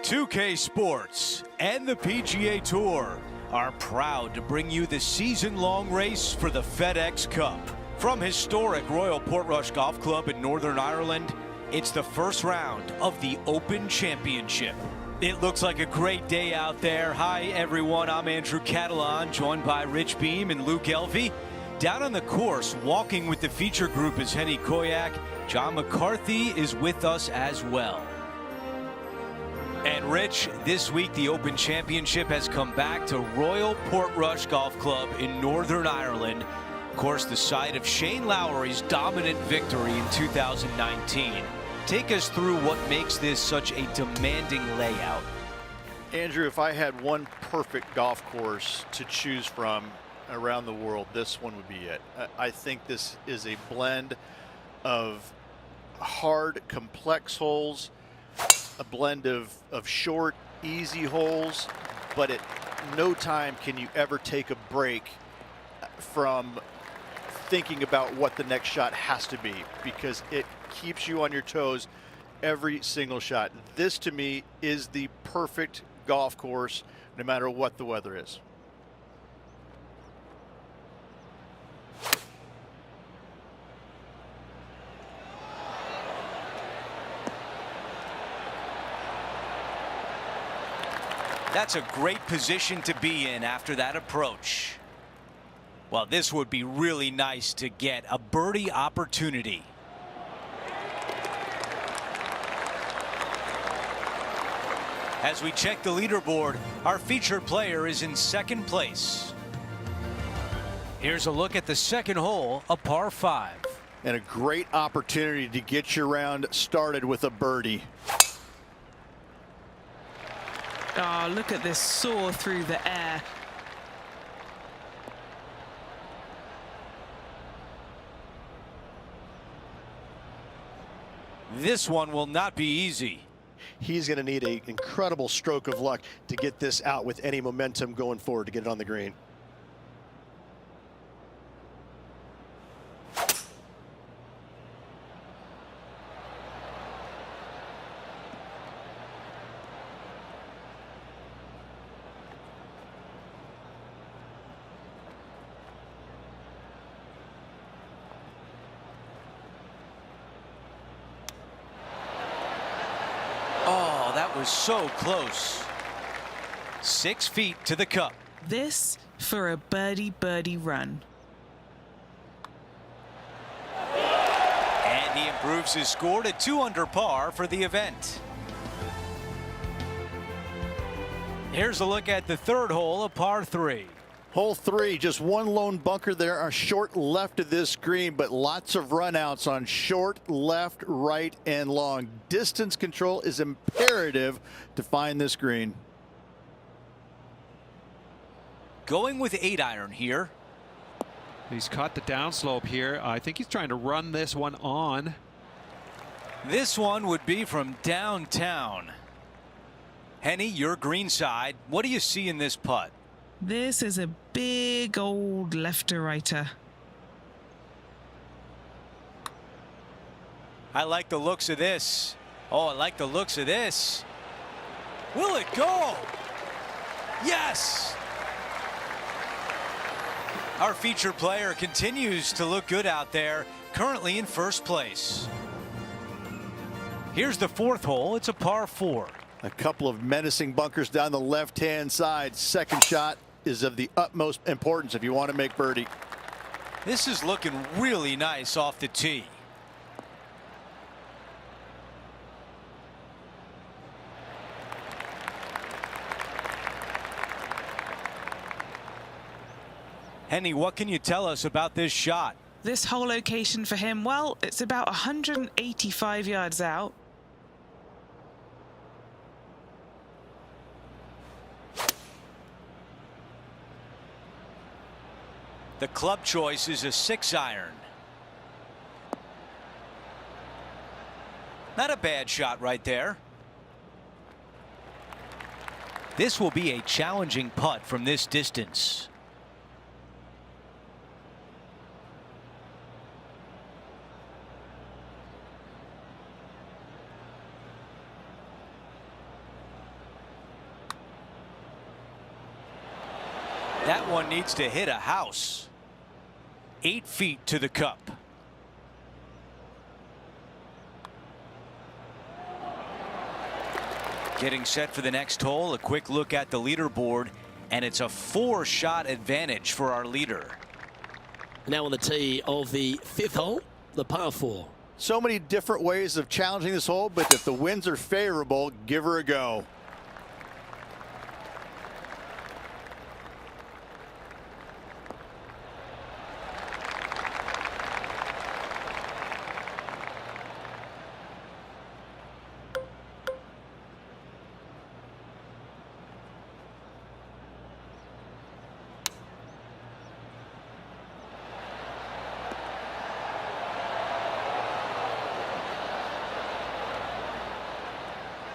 2K Sports and the PGA Tour are proud to bring you the season-long race for the FedEx Cup. From historic Royal Portrush Golf Club in Northern Ireland, it's the first round of the Open Championship. It looks like a great day out there. Hi, everyone. I'm Andrew Catalan, joined by Rich Beam and Luke Elvey. Down on the course, walking with the feature group is Henny Koyak. John McCarthy is with us as well. And Rich, this week the Open Championship has come back to Royal Portrush Golf Club in Northern Ireland. Of course, the site of Shane Lowry's dominant victory in 2019. Take us through what makes this such a demanding layout. Andrew, if I had one perfect golf course to choose from around the world, this one would be it. I think this is a blend of hard, complex holes, a blend of short, easy holes, but at no time can you ever take a break from thinking about what the next shot has to be, because it keeps you on your toes every single shot. This, to me, is the perfect golf course, no matter what the weather is. That's a great position to be in after that approach. Well, this would be really nice to get a birdie opportunity. As we check the leaderboard, our featured player is in second place. Here's a look at the second hole, a par 5. And a great opportunity to get your round started with a birdie. Oh, look at this soar through the air. This one will not be easy. He's going to need an incredible stroke of luck to get this out with any momentum going forward to get it on the green. Oh, that was so close. 6 feet to the cup. This for a birdie run. And he improves his score to 2 under par for the event. Here's a look at the third hole, a par 3. Hole 3, just one lone bunker there, a short left of this green, but lots of runouts on short, left, right, and long. Distance control is imperative to find this green. Going with 8-iron here. He's caught the downslope here. I think he's trying to run this one on. This one would be from downtown. Henny, your green side. What do you see in this putt? This is a big old left-to-righter. I like the looks of this. Oh, I like the looks of this. Will it go? Yes! Our featured player continues to look good out there, currently in first place. Here's the fourth hole. It's a par 4. A couple of menacing bunkers down the left-hand side. Second shot is of the utmost importance if you want to make birdie. This is looking really nice off the tee. Henny, what can you tell us about this shot? This whole location for him, well, it's about 185 yards out. The club choice is a 6-iron. Not a bad shot right there. This will be a challenging putt from this distance. one needs to hit a house. 8 feet to the cup. Getting set for the next hole. A quick look at the leaderboard, and it's a 4-shot advantage for our leader. Now on the tee of the 5th hole, the par 4. So many different ways of challenging this hole, but if the winds are favorable, give her a go.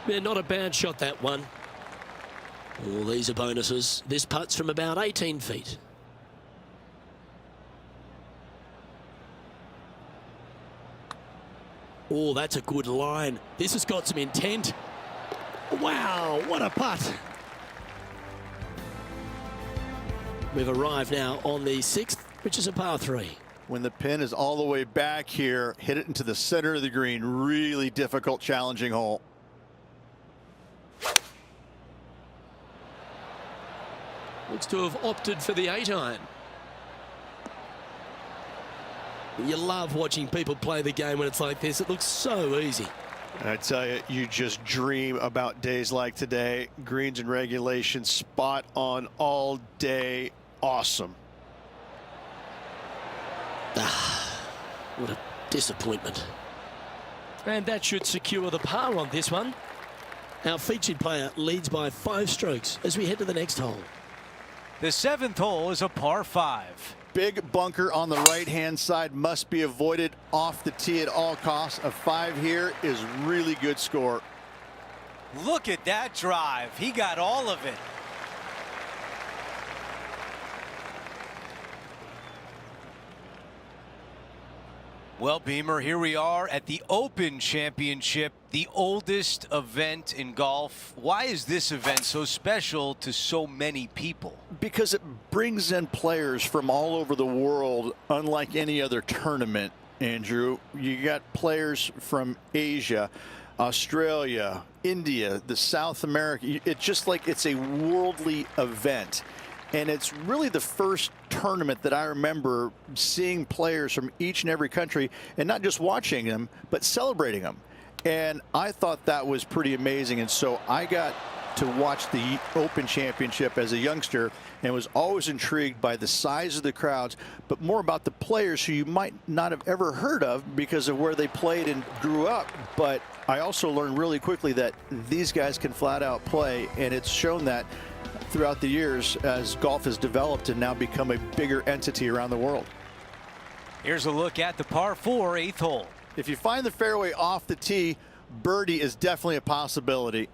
Yeah, not a bad shot, that one. All these are bonuses. This putt's from about 18 feet. Oh, that's a good line. This has got some intent. Wow, what a putt. We've arrived now on the 6th, which is a par 3. When the pin is all the way back here, hit it into the center of the green. Really difficult, challenging hole. Looks to have opted for the 8-iron. You love watching people play the game when it's like this. It looks so easy. I tell you, you just dream about days like today. Greens and regulation, spot on all day. Awesome. What a disappointment. And that should secure the par on this one. Our featured player leads by 5 strokes as we head to the next hole. The 7th hole is a par 5. Big bunker on the right-hand side must be avoided off the tee at all costs. A 5 here is really good score. Look at that drive. He got all of it. Well, Beamer, here we are at the Open Championship, the oldest event in golf. Why is this event so special to so many people? Because it brings in players from all over the world, unlike any other tournament, Andrew. You got players from Asia, Australia, India, the South America. It's just like it's a worldly event. And it's really the first tournament that I remember seeing players from each and every country, and not just watching them, but celebrating them. And I thought that was pretty amazing. And so I got to watch the Open Championship as a youngster and was always intrigued by the size of the crowds, but more about the players who you might not have ever heard of because of where they played and grew up. But I also learned really quickly that these guys can flat out play, and it's shown that throughout the years as golf has developed and now become a bigger entity around the world. Here's a look at the par 4 8th hole. If you find the fairway off the tee, birdie is definitely a possibility.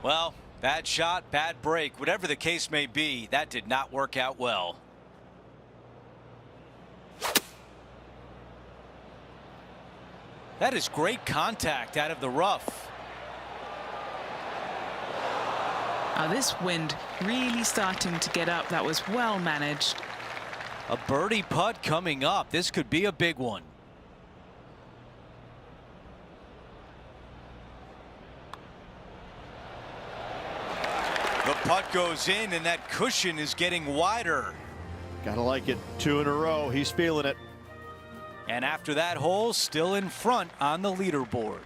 Well, bad shot, bad break. Whatever the case may be, that did not work out well. That is great contact out of the rough. This wind really starting to get up. That was well managed. A birdie putt coming up. This could be a big one. The putt goes in, and that cushion is getting wider. Gotta like it. 2 in a row. He's feeling it. And after that hole, still in front on the leaderboard.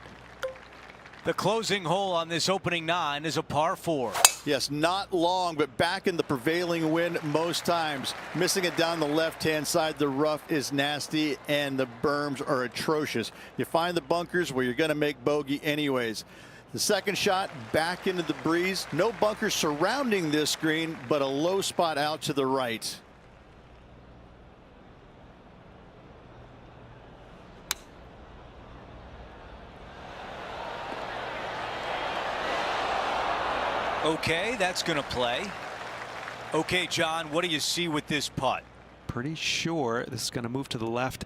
The closing hole on this opening 9 is a par 4. Yes, not long, but back in the prevailing wind most times. Missing it down the left-hand side. The rough is nasty, and the berms are atrocious. You find the bunkers where you're going to make bogey anyways. The second shot back into the breeze. No bunkers surrounding this green, but a low spot out to the right. Okay, that's going to play. Okay, John, what do you see with this putt? Pretty sure this is going to move to the left.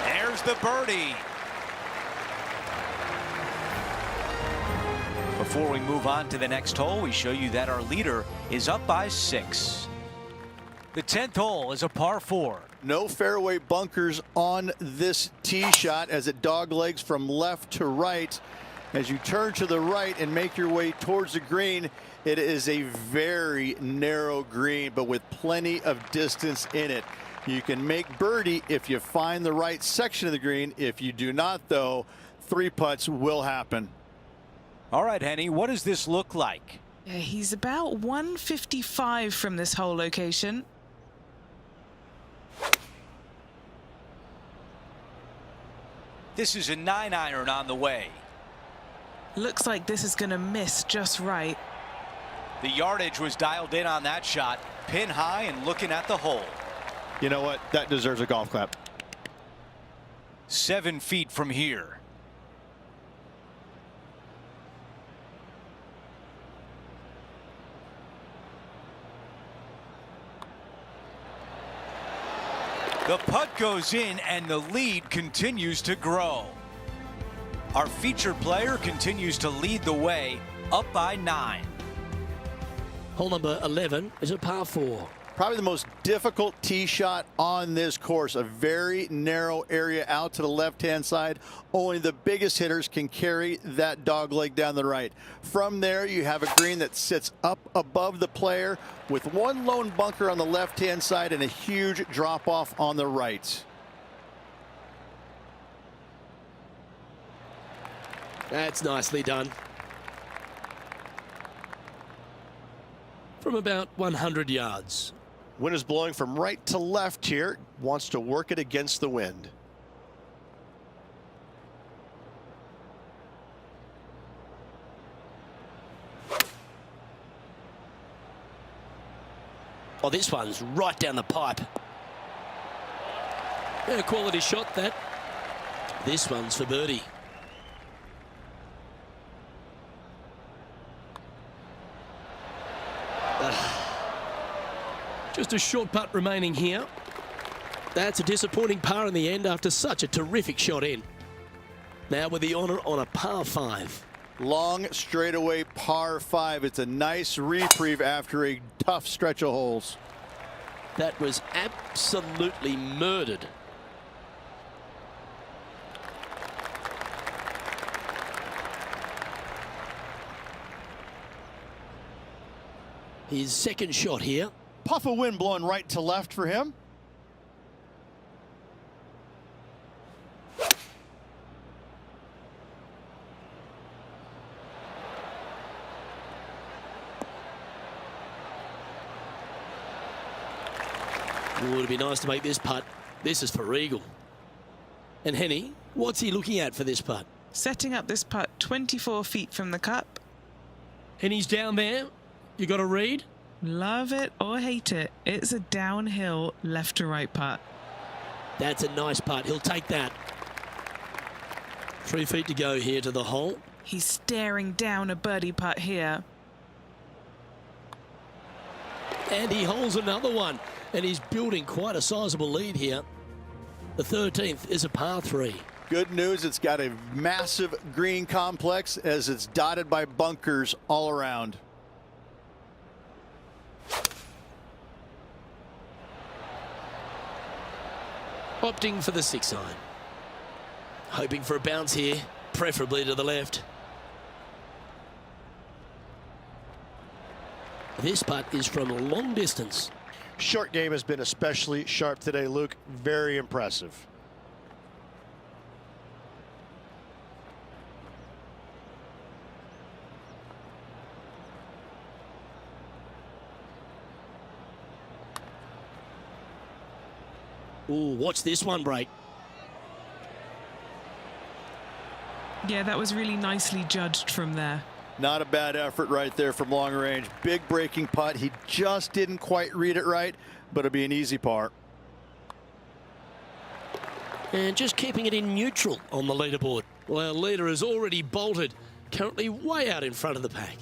There's the birdie. Before we move on to the next hole, we show you that our leader is up by 6. The 10th hole is a par 4. No fairway bunkers on this tee shot as it doglegs from left to right. As you turn to the right and make your way towards the green, it is a very narrow green, but with plenty of distance in it. You can make birdie if you find the right section of the green. If you do not, though, 3 putts will happen. All right, Henny, what does this look like? Yeah, he's about 155 from this hole location. This is a 9-iron on the way. Looks like this is going to miss just right. The yardage was dialed in on that shot. Pin high and looking at the hole. You know what? That deserves a golf clap. 7 feet from here. The putt goes in and the lead continues to grow. Our featured player continues to lead the way, up by 9. Hole number 11 is a par 4. Probably the most difficult tee shot on this course. A very narrow area out to the left-hand side. Only the biggest hitters can carry that dogleg down the right. From there, you have a green that sits up above the player with one lone bunker on the left-hand side and a huge drop-off on the right. That's nicely done. From about 100 yards. Wind is blowing from right to left here. Wants to work it against the wind. Oh, this one's right down the pipe. Yeah, quality shot that. This one's for birdie. Just a short putt remaining here. That's a disappointing par in the end after such a terrific shot in. Now with the honor on a par 5. Long straightaway par 5. It's a nice reprieve after a tough stretch of holes. That was absolutely murdered. His second shot here. Puff of wind blowing right to left for him. Ooh, it'd be nice to make this putt. This is for eagle. And Henny, what's he looking at for this putt? Setting up this putt 24 feet from the cup. Henny's down there. You got a read? Love it or hate it, it's a downhill left to right putt. That's a nice putt. He'll take that. 3 feet to go here to the hole. He's staring down a birdie putt here. And he holds another one. And he's building quite a sizable lead here. The 13th is a par 3. Good news, it's got a massive green complex as it's dotted by bunkers all around. Opting for the 6-iron. Hoping for a bounce here, preferably to the left. This putt is from a long distance. Short game has been especially sharp today, Luke. Very impressive. Ooh, watch this one break. Yeah, that was really nicely judged from there. Not a bad effort right there from long range. Big breaking putt. He just didn't quite read it right, but it'll be an easy par. And just keeping it in neutral on the leaderboard. Well, our leader has already bolted, currently way out in front of the pack.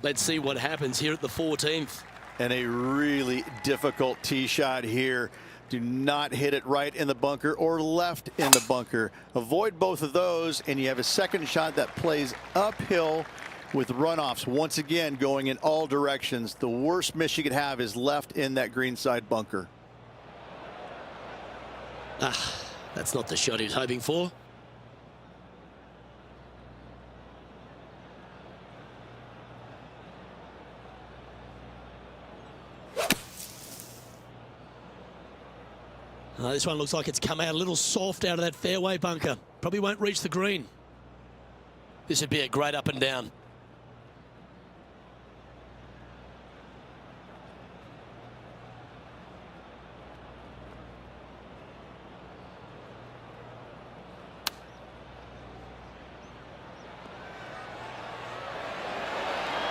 Let's see what happens here at the 14th. And a really difficult tee shot here. Do not hit it right in the bunker or left in the bunker. Avoid both of those, and you have a second shot that plays uphill with runoffs. Once again, going in all directions. The worst miss you could have is left in that greenside bunker. That's not the shot he was hoping for. This one looks like it's come out a little soft out of that fairway bunker. Probably won't reach the green. This would be a great up and down.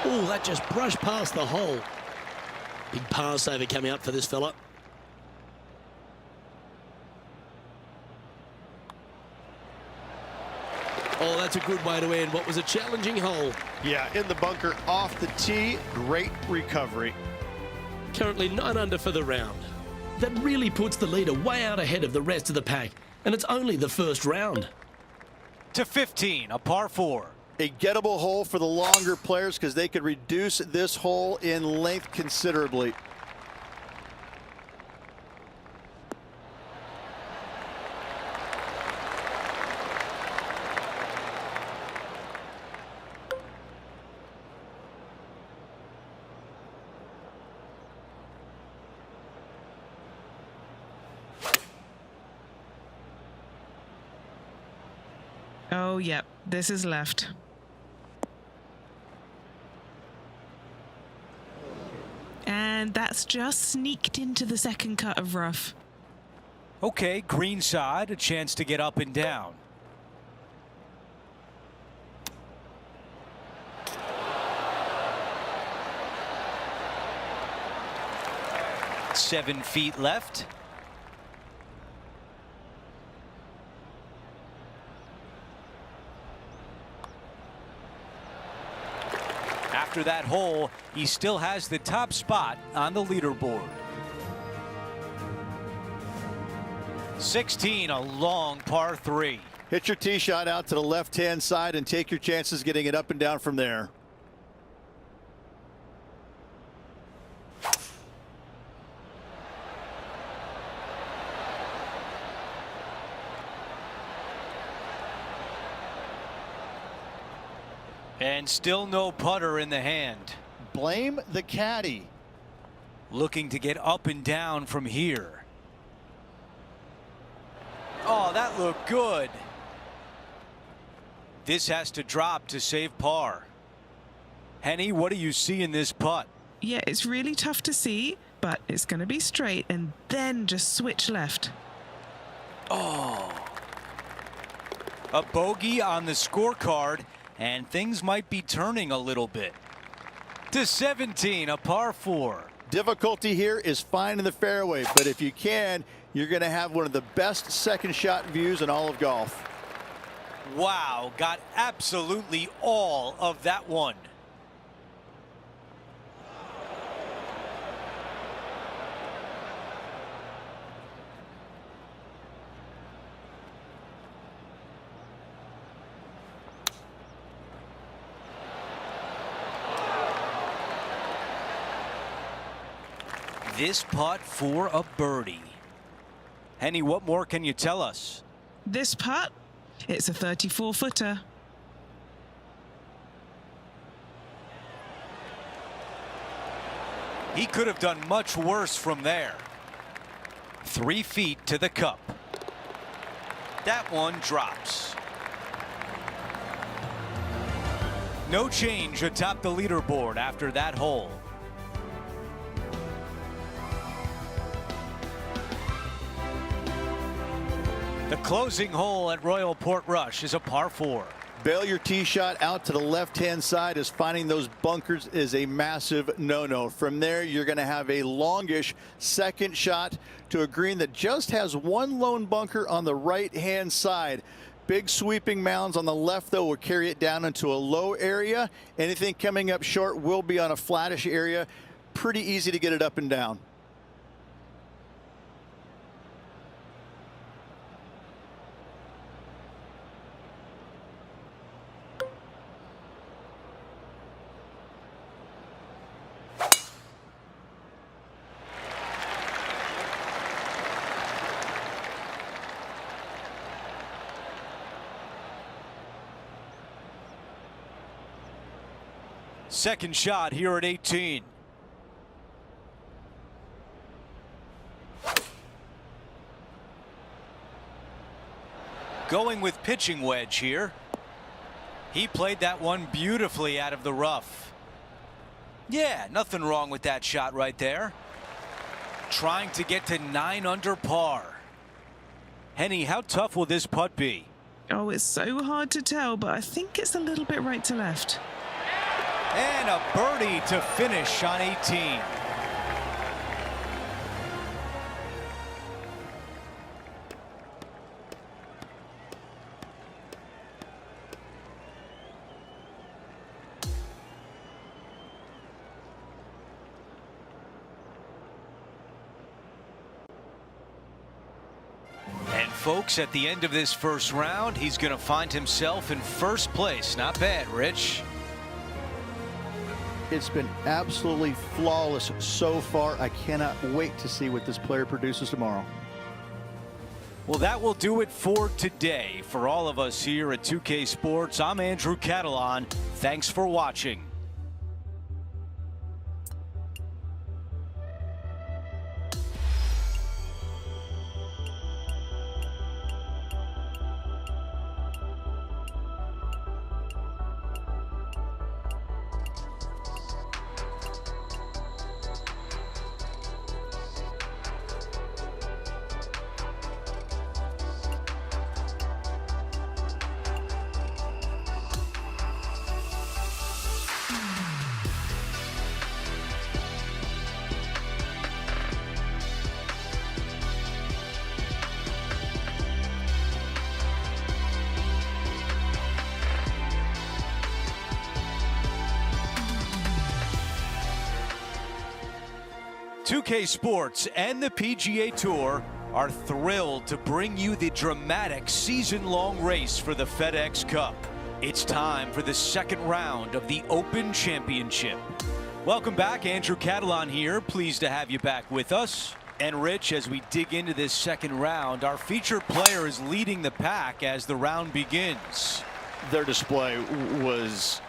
Oh, that just brushed past the hole. Big par saver coming up for this fella. Oh, that's a good way to end what was a challenging hole. Yeah, in the bunker off the tee. Great recovery. Currently 9 under for the round. That really puts the leader way out ahead of the rest of the pack, and it's only the first round. To 15, a par 4. A gettable hole for the longer players because they could reduce this hole in length considerably. Oh, yep, this is left. And that's just sneaked into the second cut of rough. Okay, green side, a chance to get up and down. Seven feet left. After that hole, he still has the top spot on the leaderboard. 16, a long par 3. Hit your tee shot out to the left-hand side and take your chances getting it up and down from there. And still no putter in the hand. Blame the caddy. Looking to get up and down from here. Oh, that looked good. This has to drop to save par. Henny, what do you see in this putt? Yeah, it's really tough to see, but it's going to be straight and then just switch left. Oh. A bogey on the scorecard, and things might be turning a little bit. To 17, a par 4. Difficulty here is finding the fairway, but if you can, you're going to have one of the best second shot views in all of golf. Wow, got absolutely all of that one. This putt for a birdie. Henny, what more can you tell us? This putt, it's a 34-footer. He could have done much worse from there. 3 feet to the cup. That one drops. No change atop the leaderboard after that hole. The closing hole at Royal Portrush is a par 4. bail your tee shot out to the left-hand side, as finding those bunkers is a massive no-no. From there, you're going to have a longish second shot to a green that just has one lone bunker on the right-hand side. Big sweeping mounds on the left, though, will carry it down into a low area. Anything coming up short will be on a flattish area. Pretty easy to get it up and down. Second shot here at 18. Going with pitching wedge here. He played that one beautifully out of the rough. Yeah, nothing wrong with that shot right there. Trying to get to 9 under par. Henny, how tough will this putt be? Oh, it's so hard to tell, but I think it's a little bit right to left. And a birdie to finish on 18. And folks, at the end of this first round, he's going to find himself in first place. Not bad, Rich. It's been absolutely flawless so far. I cannot wait to see what this player produces tomorrow. Well, that will do it for today. For all of us here at 2K Sports, I'm Andrew Catalan. Thanks for watching. .2K Sports and the PGA Tour are thrilled to bring you the dramatic season-long race for the FedEx Cup. It's time for the second round of the Open Championship. Welcome back, Andrew Catalan here. Pleased to have you back with us. And Rich, as we dig into this second round, our featured player is leading the pack as the round begins. Their display was,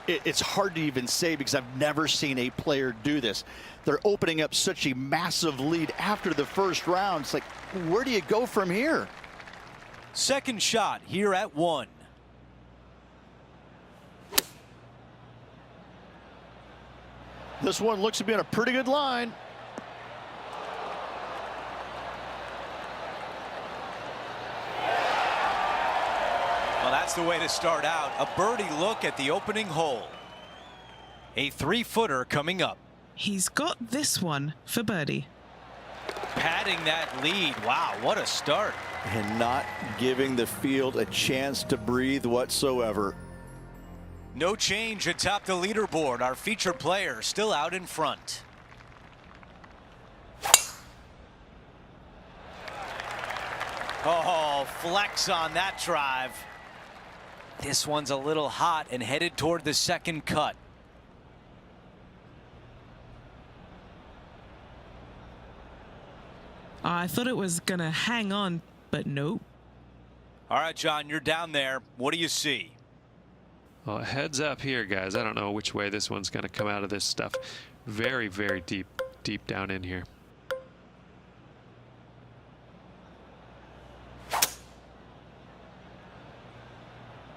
it's hard to even say because I've never seen a player do this. They're opening up such a massive lead after the first round. It's like, where do you go from here? Second shot here at 1. This one looks to be on a pretty good line. Well, that's the way to start out. A birdie look at the opening hole. A 3-footer coming up. He's got this one for birdie. Padding that lead. Wow, what a start. And not giving the field a chance to breathe whatsoever. No change atop the leaderboard. Our featured player still out in front. Oh, flex on that drive. This one's a little hot and headed toward the second cut. I thought it was going to hang on, but nope. All right, John, you're down there. What do you see? Well, heads up here, guys. I don't know which way this one's going to come out of this stuff. Very, very deep down in here.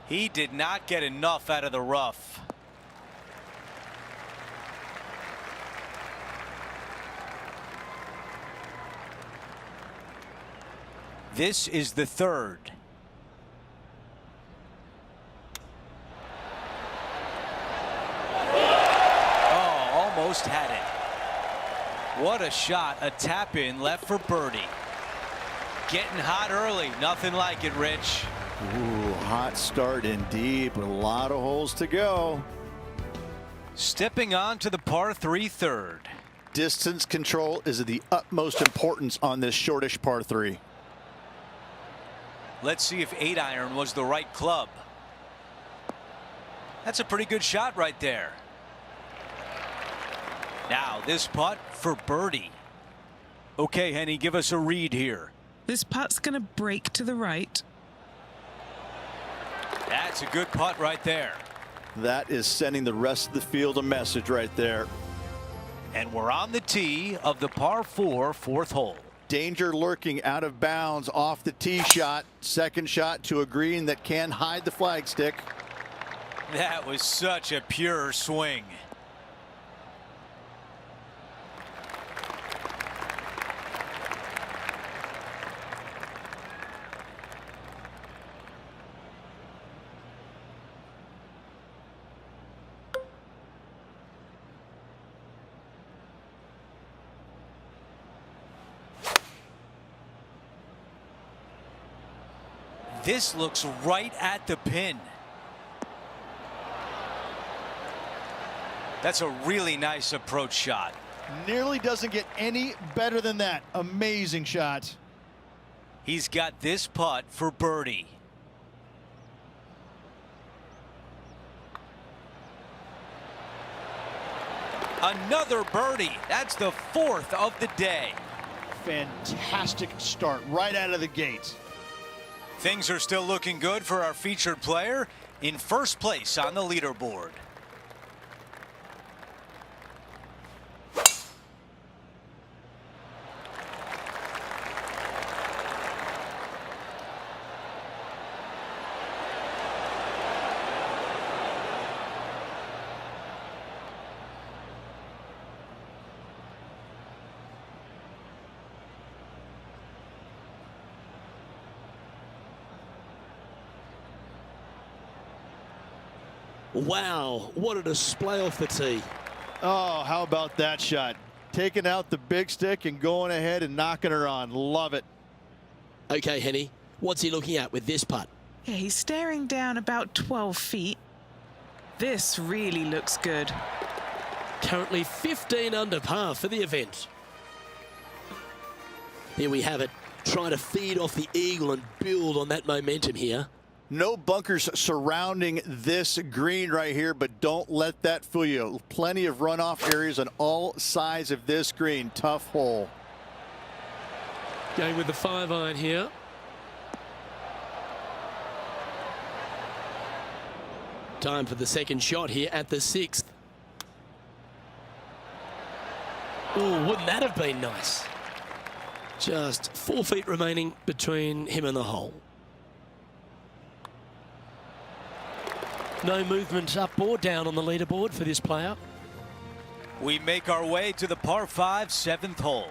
He did not get enough out of the rough. This is the third. almost had it. What a shot. A tap in left for birdie. Getting hot early. Nothing like it, Rich. Ooh, hot start indeed, but a lot of holes to go. Stepping on to the par 3 third. Distance control is of the utmost importance on this shortish par 3. Let's see if 8-iron was the right club. That's a pretty good shot right there. Now this putt for birdie. Okay, Henny, give us a read here. This putt's going to break to the right. That's a good putt right there. That is sending the rest of the field a message right there. And we're on the tee of the par 4 fourth hole. Danger lurking out of bounds off the tee shot. Second shot to a green that can hide the flagstick. That was such a pure swing. This looks right at the pin. That's a really nice approach shot. Nearly doesn't get any better than that. Amazing shot. He's got this putt for birdie. Another birdie. That's the 4th of the day. Fantastic start right out of the gate. Things are still looking good for our featured player in first place on the leaderboard. Wow, what a display off the tee. Oh, how about that shot? Taking out the big stick and going ahead and knocking her on. Love it. Okay, Henny, what's he looking at with this putt? Yeah, he's staring down about 12 feet. This really looks good. Currently 15 under par for the event. Here we have it. Trying to feed off the eagle and build on that momentum here. No bunkers surrounding this green right here, but don't let that fool you. Plenty of runoff areas on all sides of this green. Tough hole. Going with the 5-iron here. Time for the second shot here at the 6th. Oh, wouldn't that have been nice? Just 4 feet remaining between him and the hole. No movement up or down on the leaderboard for this player. We make our way to the par 5 7th hole.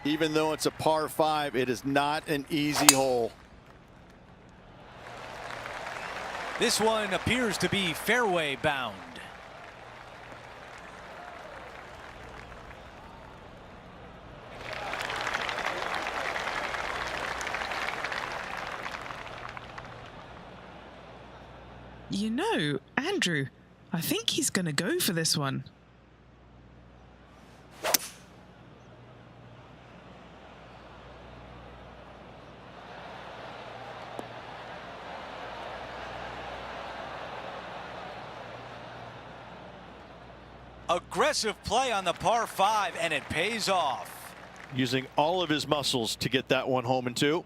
Even though it's a par 5, it is not an easy hole. This one appears to be fairway bound. You know, Andrew, I think he's going to go for this one. Aggressive play on the par 5, and it pays off. Using all of his muscles to get that one home in 2.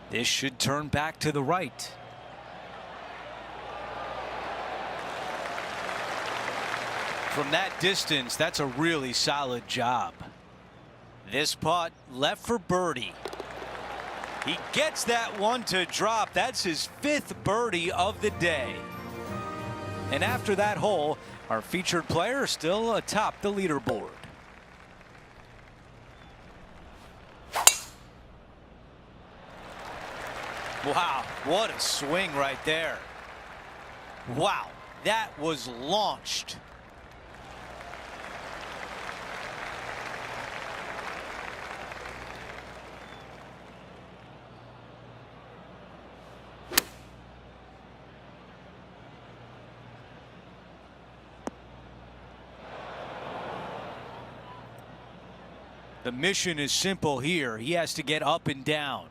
This should turn back to the right. From that distance, that's a really solid job. This putt left for birdie. He gets that one to drop. That's his 5th birdie of the day. And after that hole, our featured player still atop the leaderboard. Wow, what a swing right there. Wow, that was launched. The mission is simple here. He has to get up and down.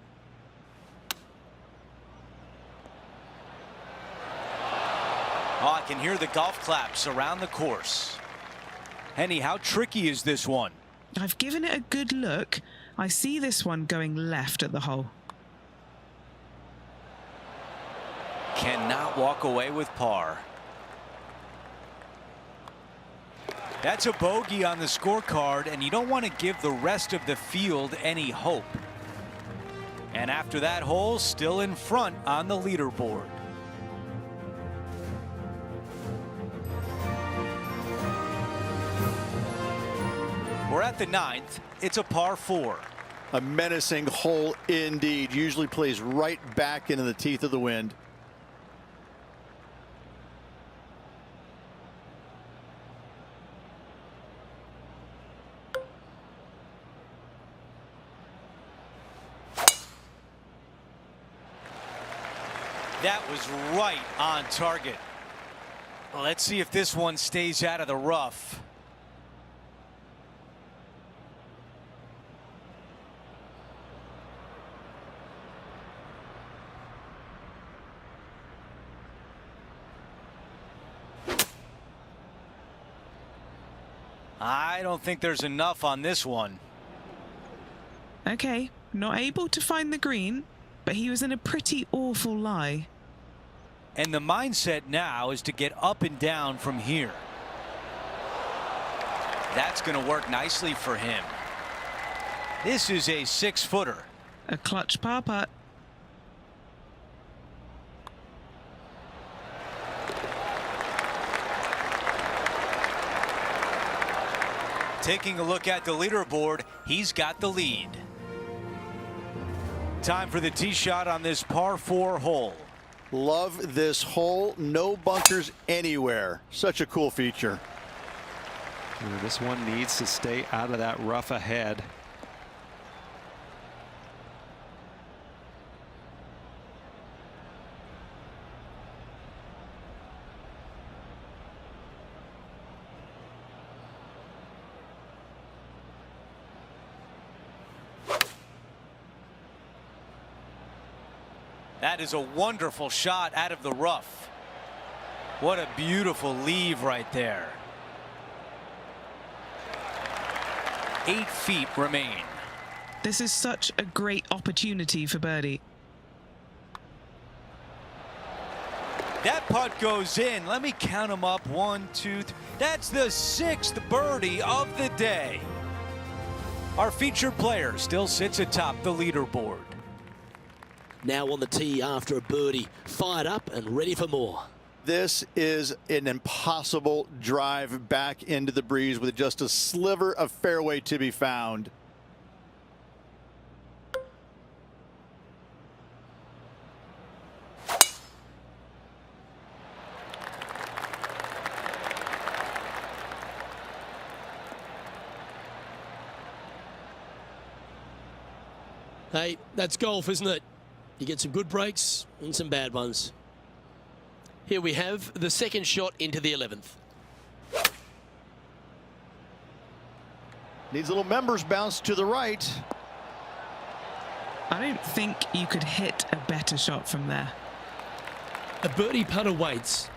Oh, I can hear the golf claps around the course. Henny, how tricky is this one? I've given it a good look. I see this one going left at the hole. Cannot walk away with par. That's a bogey on the scorecard, and you don't want to give the rest of the field any hope. And after that hole, still in front on the leaderboard. We're at the 9th. It's a par 4. A menacing hole indeed. Usually plays right back into the teeth of the wind. That was right on target. Well, let's see if this one stays out of the rough. I don't think there's enough on this one. Okay, not able to find the green, but he was in a pretty awful lie. And the mindset now is to get up and down from here. That's going to work nicely for him. This is a 6-footer. A clutch par putt. Taking a look at the leaderboard, he's got the lead. Time for the tee shot on this par 4 hole. Love this hole. No bunkers anywhere. Such a cool feature. This one needs to stay out of that rough ahead. That is a wonderful shot out of the rough. What a beautiful leave right there. 8 feet remain. This is such a great opportunity for birdie. That putt goes in. Let me count them up. 1, 2, 3. That's the 6th birdie of the day. Our featured player still sits atop the leaderboard. Now on the tee after a birdie, fired up and ready for more. This is an impossible drive back into the breeze with just a sliver of fairway to be found. Hey, that's golf, isn't it? You get some good breaks and some bad ones. Here we have the second shot into the 11th. Needs a little members bounce to the right. I don't think you could hit a better shot from there. A birdie putt awaits.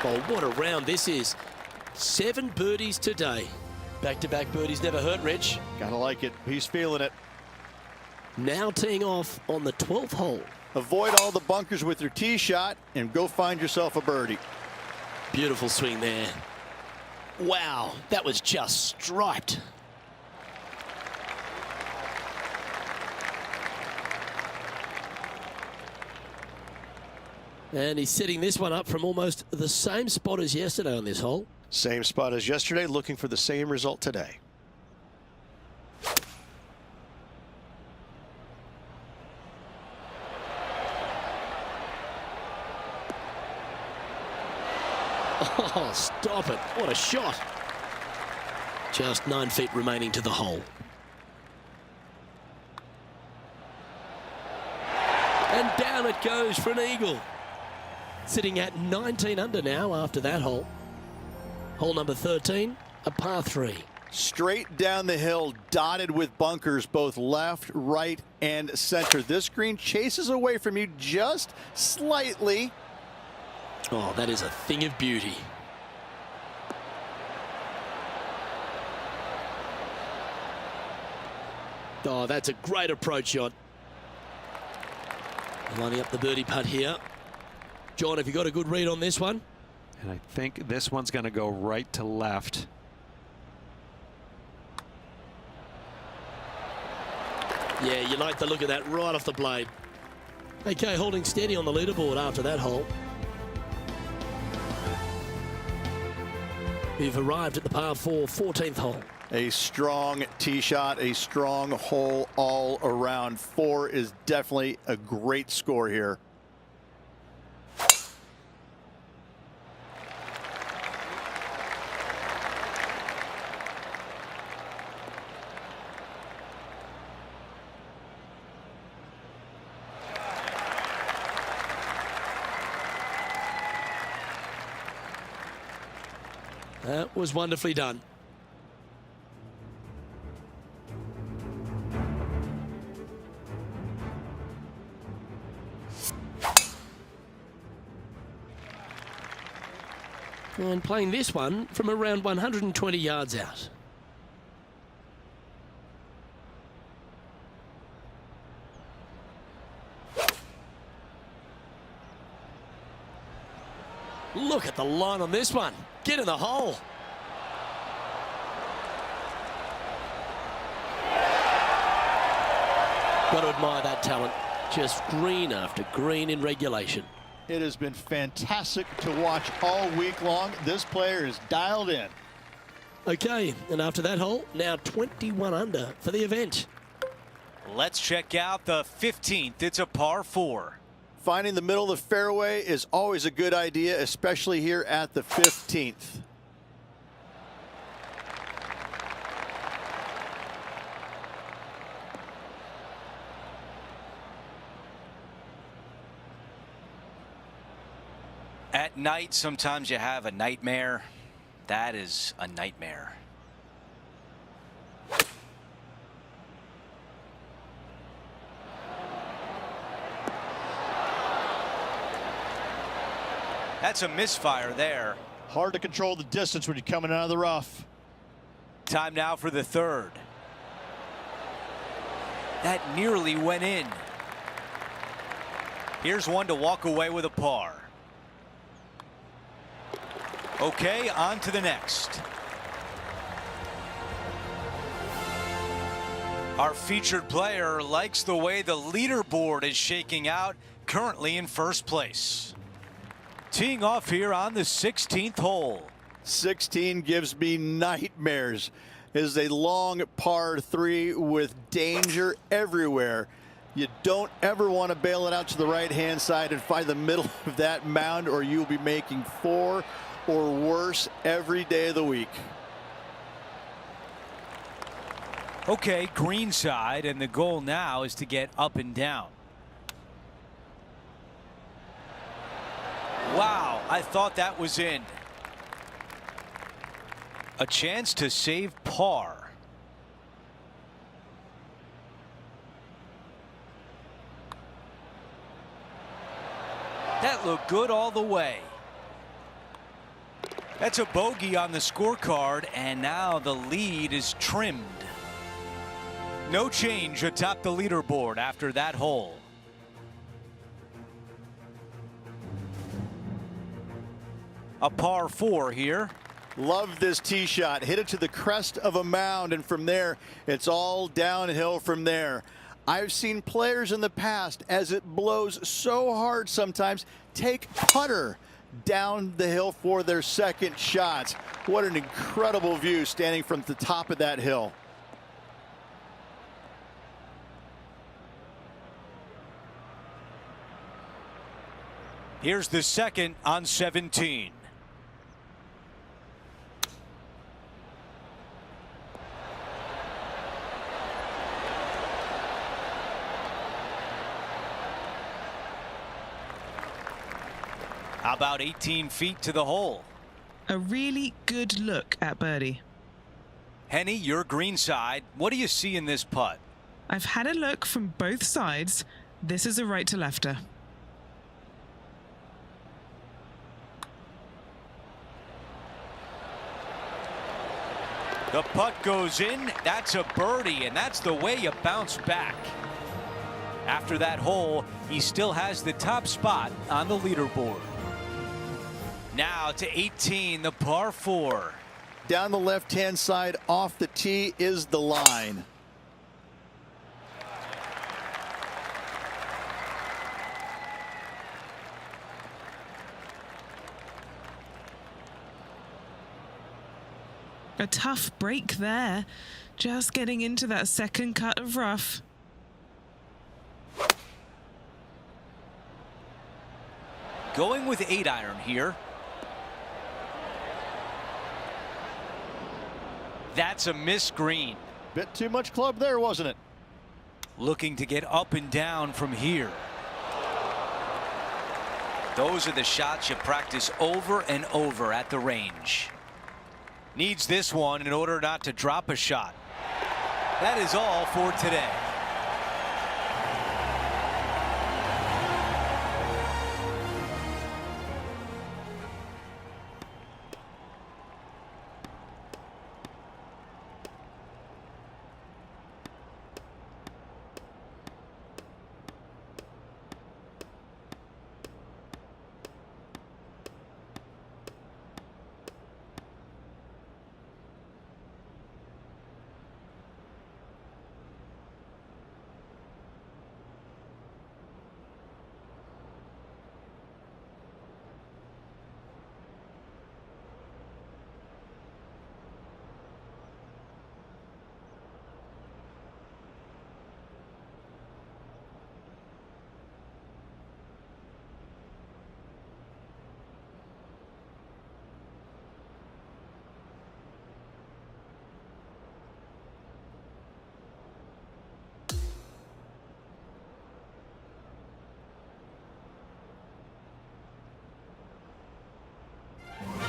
Oh, what a round this is. 7 birdies today. Back-to-back birdies never hurt, Rich. Gotta like it. He's feeling it. Now teeing off on the 12th hole. Avoid all the bunkers with your tee shot and go find yourself a birdie. Beautiful swing there. Wow, that was just striped. And he's setting this one up from almost the same spot as yesterday on this hole. Same spot as yesterday, looking for the same result today. Oh, stop it. What a shot. Just 9 feet remaining to the hole. And down it goes for an eagle. Sitting at 19 under now after that hole. Hole number 13, a par 3. Straight down the hill, dotted with bunkers, both left, right, and center. This green chases away from you just slightly. Oh, that is a thing of beauty. Oh, that's a great approach shot. Lining up the birdie putt here. John, have you got a good read on this one? And I think this one's going to go right to left. Yeah, you like the look of that right off the blade. Okay, holding steady on the leaderboard after that hole. We've arrived at the par 4, 14th hole. A strong tee shot, a strong hole all around. 4 is definitely a great score here. That was wonderfully done. And playing this one from around 120 yards out. Look at the line on this one. Get in the hole. Got to admire that talent. Just green after green in regulation. It has been fantastic to watch all week long. This player is dialed in. Okay, and after that hole, now 21 under for the event. Let's check out the 15th. It's a par 4. Finding the middle of the fairway is always a good idea, especially here at the 15th. At night, sometimes you have a nightmare. That is a nightmare. That's a misfire there. Hard to control the distance when you're coming out of the rough. Time now for the 3rd. That nearly went in. Here's one to walk away with a par. Okay, on to the next. Our featured player likes the way the leaderboard is shaking out, currently in first place. Teeing off here on the 16th hole. 16 gives me nightmares. It is a long par 3 with danger everywhere. You don't ever want to bail it out to the right-hand side and find the middle of that mound, or you'll be making 4 or worse every day of the week. Okay, green side, and the goal now is to get up and down. Wow, I thought that was in. A chance to save par. That looked good all the way. That's a bogey on the scorecard, and now the lead is trimmed. No change atop the leaderboard after that hole. A par 4 here. Love this tee shot. Hit it to the crest of a mound, and from there, it's all downhill from there. I've seen players in the past, as it blows so hard sometimes, take putter down the hill for their second shot. What an incredible view standing from the top of that hill. Here's the second on 17. How about 18 feet to the hole? A really good look at birdie. Henny, your green side. What do you see in this putt? I've had a look from both sides. This is a right to lefter. The putt goes in. That's a birdie, and that's the way you bounce back. After that hole, he still has the top spot on the leaderboard. Now to 18, the par 4. Down the left-hand side off the tee is the line. A tough break there. Just getting into that second cut of rough. Going with 8-iron here. That's a missed green. Bit too much club there, wasn't it? Looking to get up and down from here. Those are the shots you practice over and over at the range. Needs this one in order not to drop a shot. That is all for today.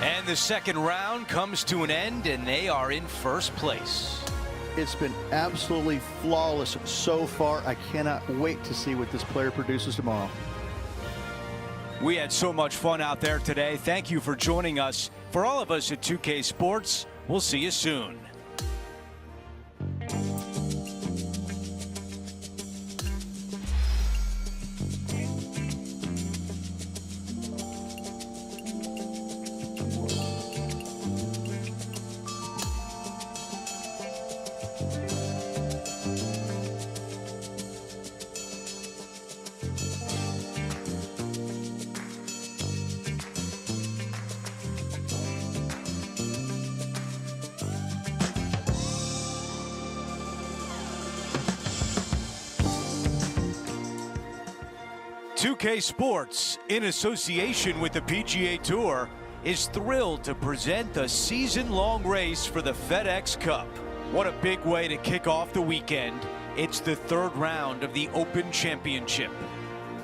And the second round comes to an end, and they are in first place. It's been absolutely flawless so far. I cannot wait to see what this player produces tomorrow. We had so much fun out there today. Thank you for joining us. For all of us at 2K Sports, we'll see you soon. .2K Sports, in association with the PGA Tour, is thrilled to present the season-long race for the FedEx Cup. What a big way to kick off the weekend. It's the third round of the Open Championship.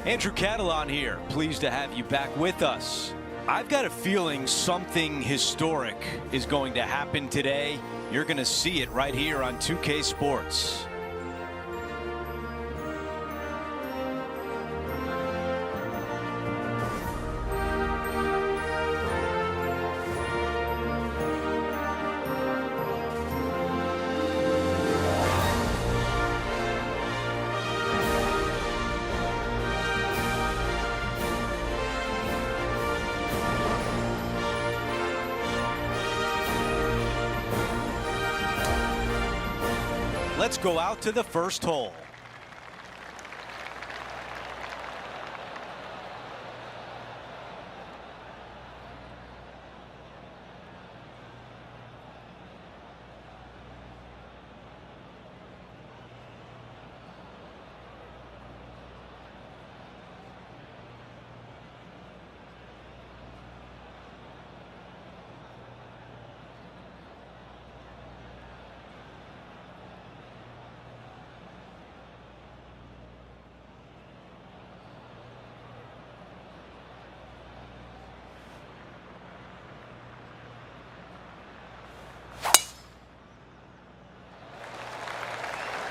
Andrew Catalon here, pleased to have you back with us. I've got a feeling something historic is going to happen today. You're going to see it right here on 2K Sports. Let's go out to the first hole.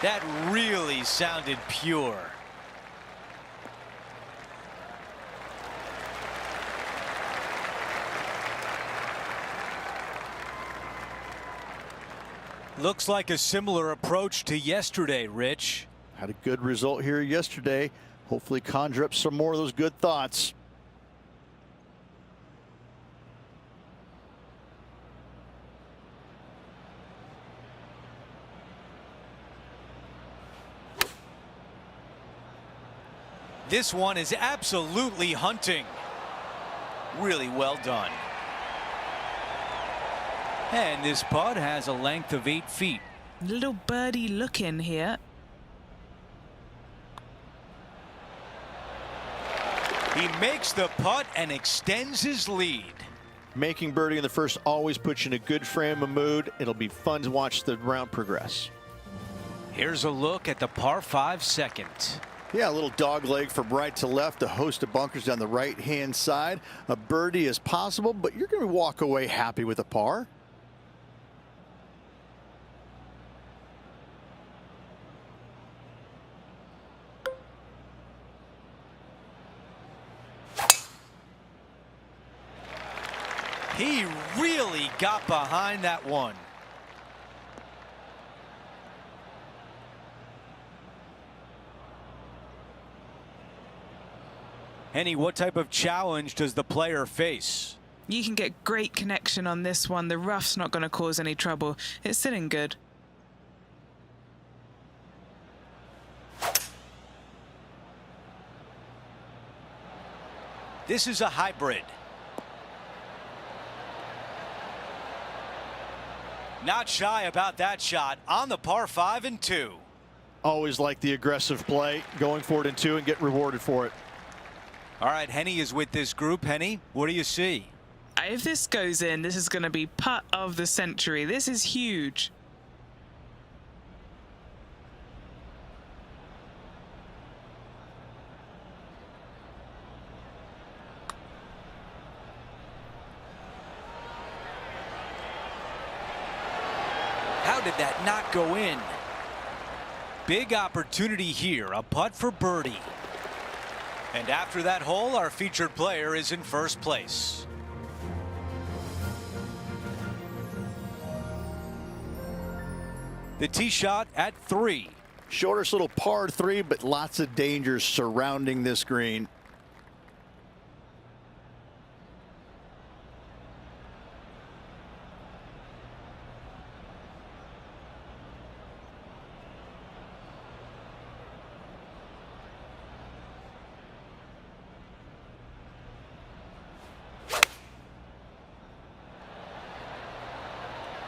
That really sounded pure. Looks like a similar approach to yesterday, Rich. Had a good result here yesterday. Hopefully conjure up some more of those good thoughts. This one is absolutely hunting. Really well done. And this putt has a length of 8 feet. Little birdie look in here. He makes the putt and extends his lead. Making birdie in the first always puts you in a good frame of mood. It'll be fun to watch the round progress. Here's a look at the par 5 second. Yeah, a little dog leg from right to left, a host of bunkers down the right-hand side. A birdie is possible, but you're going to walk away happy with a par. He really got behind that one. Henny, what type of challenge does the player face? You can get great connection on this one. The rough's not going to cause any trouble. It's sitting good. This is a hybrid. Not shy about that shot on the par 5 and 2. Always like the aggressive play, going for it in 2 and get rewarded for it. All right, Henny is with this group. Henny, what do you see? If this goes in, this is going to be putt of the century. This is huge. How did that not go in? Big opportunity here, a putt for birdie. And after that hole, our featured player is in first place. The tee shot at 3. Shortest little par 3, but lots of dangers surrounding this green.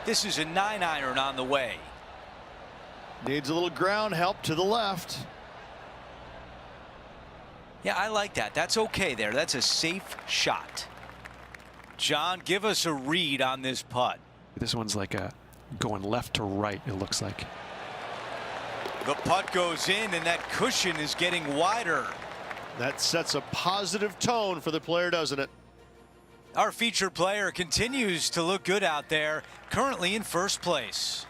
This is a 9-iron on the way. Needs a little ground help to the left. Yeah, I like that. That's okay there. That's a safe shot. John, give us a read on this putt. This one's like a going left to right, it looks like. The putt goes in, and that cushion is getting wider. That sets a positive tone for the player, doesn't it? Our featured player continues to look good out there, currently in first place.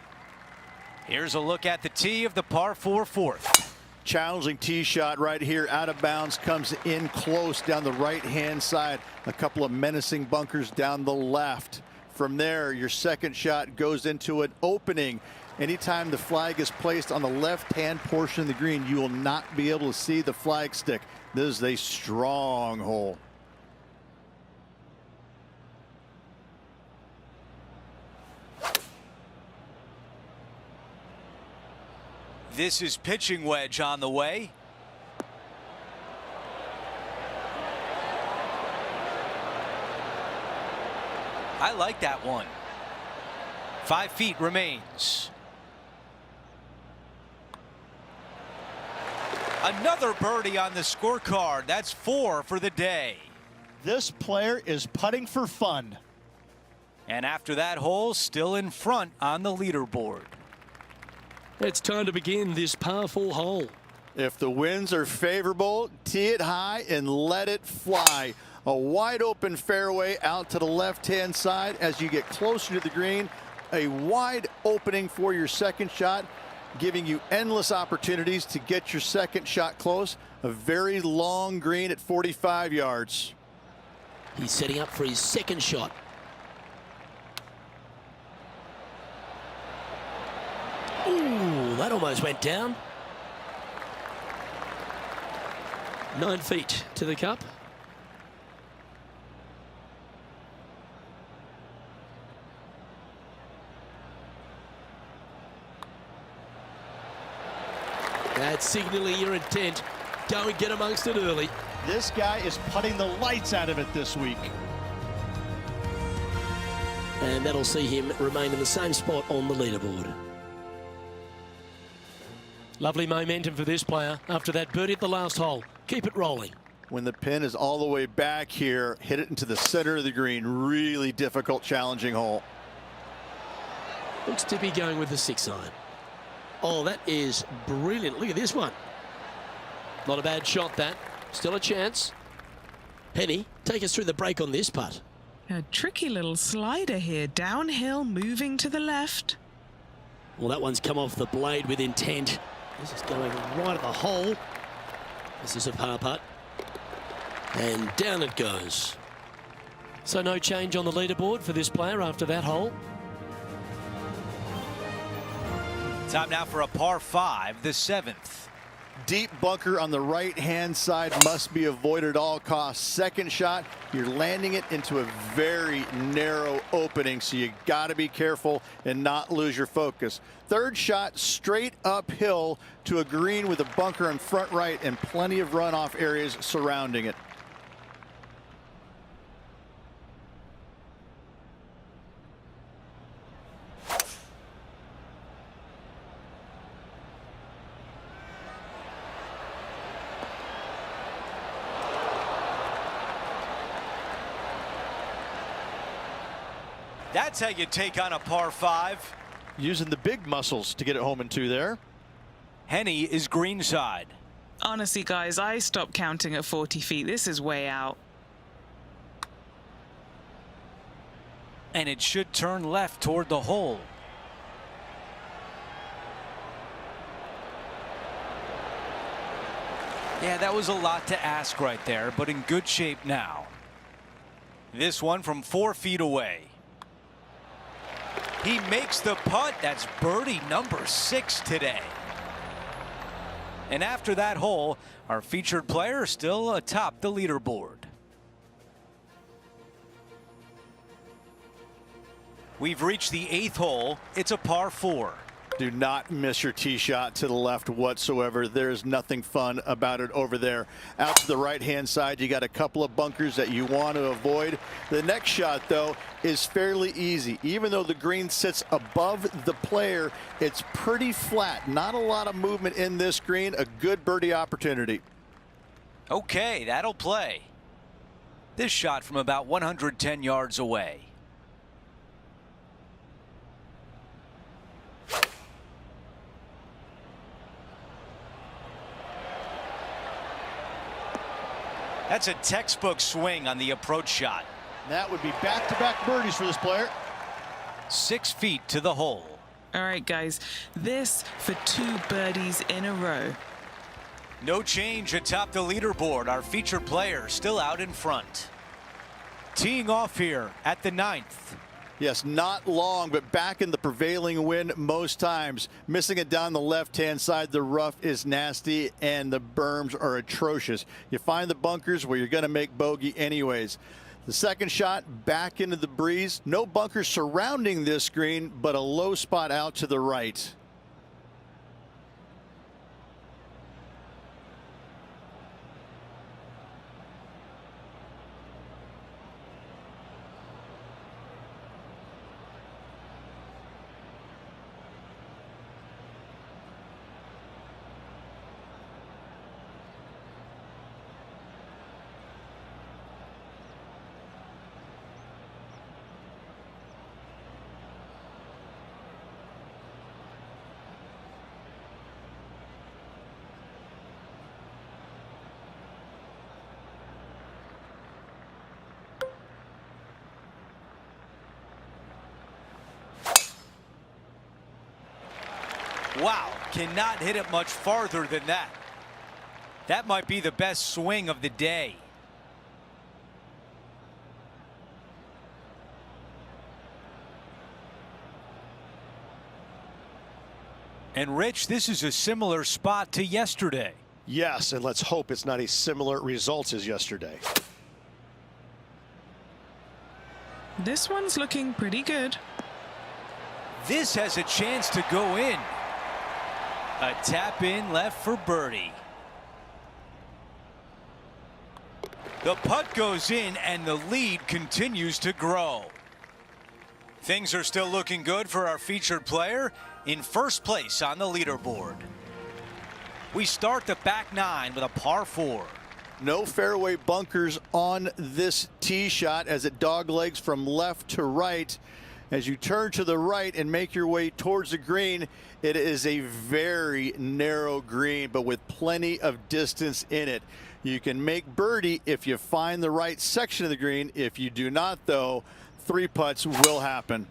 Here's a look at the tee of the par 4 fourth. Challenging tee shot right here, out of bounds, comes in close down the right-hand side. A couple of menacing bunkers down the left. From there, your second shot goes into an opening. Anytime the flag is placed on the left-hand portion of the green, you will not be able to see the flag stick. This is a strong hole. This is pitching wedge on the way. I like that one. 5 feet remains. Another birdie on the scorecard. That's 4 for the day. This player is putting for fun. And after that hole, still in front on the leaderboard. It's time to begin this par 4 hole. If the winds are favorable, tee it high and let it fly. A wide open fairway out to the left-hand side. As you get closer to the green, a wide opening for your second shot. giving you endless opportunities to get your second shot close. A very long green at 45 yards. He's setting up for his second shot. Ooh, that almost went down. 9 feet to the cup. That's signaling your intent. Go and get amongst it early. This guy is putting the lights out of it this week. And that'll see him remain in the same spot on the leaderboard. Lovely momentum for this player after that birdie at the last hole. Keep it rolling. When the pin is all the way back here, hit it into the center of the green. Really difficult, challenging hole. Looks to be going with the 6-iron. Oh, that is brilliant. Look at this one. Not a bad shot, that. Still a chance. Henny, take us through the break on this putt. A tricky little slider here. Downhill, moving to the left. Well, that one's come off the blade with intent. This is going right at the hole. This is a par putt. And down it goes. So no change on the leaderboard for this player after that hole. Time now for a par 5, the 7th. Deep bunker on the right-hand side must be avoided at all costs. Second shot, you're landing it into a very narrow opening, so you got to be careful and not lose your focus. Third shot, straight uphill to a green with a bunker on front right and plenty of runoff areas surrounding it. That's how you take on a par 5. Using the big muscles to get it home in 2 there. Henny is greenside. Honestly, guys, I stopped counting at 40 feet. This is way out. And it should turn left toward the hole. Yeah, that was a lot to ask right there, but in good shape now. This one from 4 feet away. He makes the putt. That's birdie number 6 today. And after that hole, our featured player still atop the leaderboard. We've reached the 8th hole. It's a par 4. Do not miss your tee shot to the left whatsoever. There's nothing fun about it over there. Out to the right-hand side, you got a couple of bunkers that you want to avoid. The next shot, though, is fairly easy. Even though the green sits above the player, it's pretty flat. Not a lot of movement in this green. A good birdie opportunity. Okay, that'll play. This shot from about 110 yards away. That's a textbook swing on the approach shot. That would be back-to-back birdies for this player. 6 feet to the hole. All right, guys, this for 2 birdies in a row. No change atop the leaderboard. Our featured player still out in front. Teeing off here at the 9th. Yes, not long, but back in the prevailing wind most times. Missing it down the left-hand side. The rough is nasty, and the berms are atrocious. You find the bunkers where you're going to make bogey anyways. The second shot back into the breeze. No bunkers surrounding this green, but a low spot out to the right. Wow, cannot hit it much farther than that. That might be the best swing of the day. And Rich, this is a similar spot to yesterday. Yes, and let's hope it's not a similar result as yesterday. This one's looking pretty good. This has a chance to go in. A tap in left for birdie. The putt goes in and the lead continues to grow. Things are still looking good for our featured player in first place on the leaderboard. We start the back nine with a par 4. No fairway bunkers on this tee shot as it doglegs from left to right. As you turn to the right and make your way towards the green, it is a very narrow green, but with plenty of distance in it. You can make birdie if you find the right section of the green. If you do not, though, 3 putts will happen.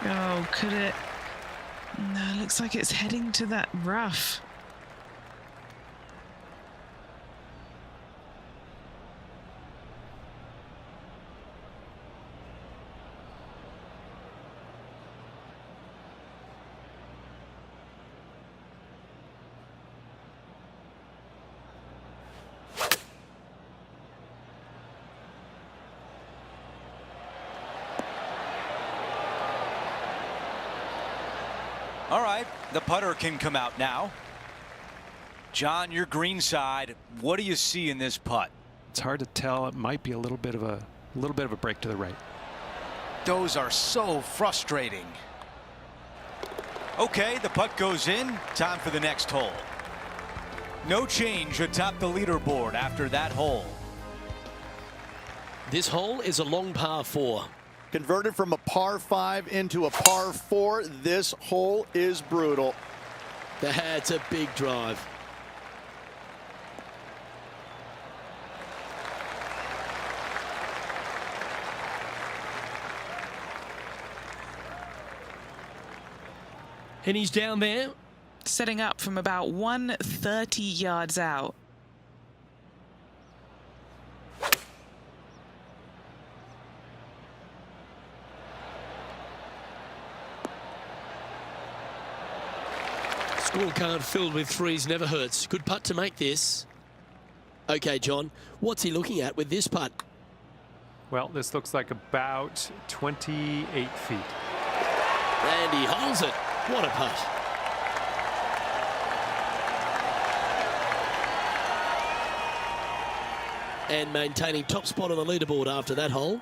Oh, could it? No, looks like it's heading to that rough. All right, the putter can come out now. John, your green side, what do you see in this putt? It's hard to tell. It might be a little bit of a break to the right. Those are so frustrating. Okay, the putt goes in. Time for the next hole. No change atop the leaderboard after that hole. This hole is a long par 4. Converted from a par 5 into a par 4. This hole is brutal. That's a big drive. And he's down there. Setting up from about 130 yards out. Scorecard filled with threes never hurts. Good putt to make this. Okay, John, what's he looking at with this putt? Well, this looks like about 28 feet. And he holds it. What a putt. And maintaining top spot on the leaderboard after that hole.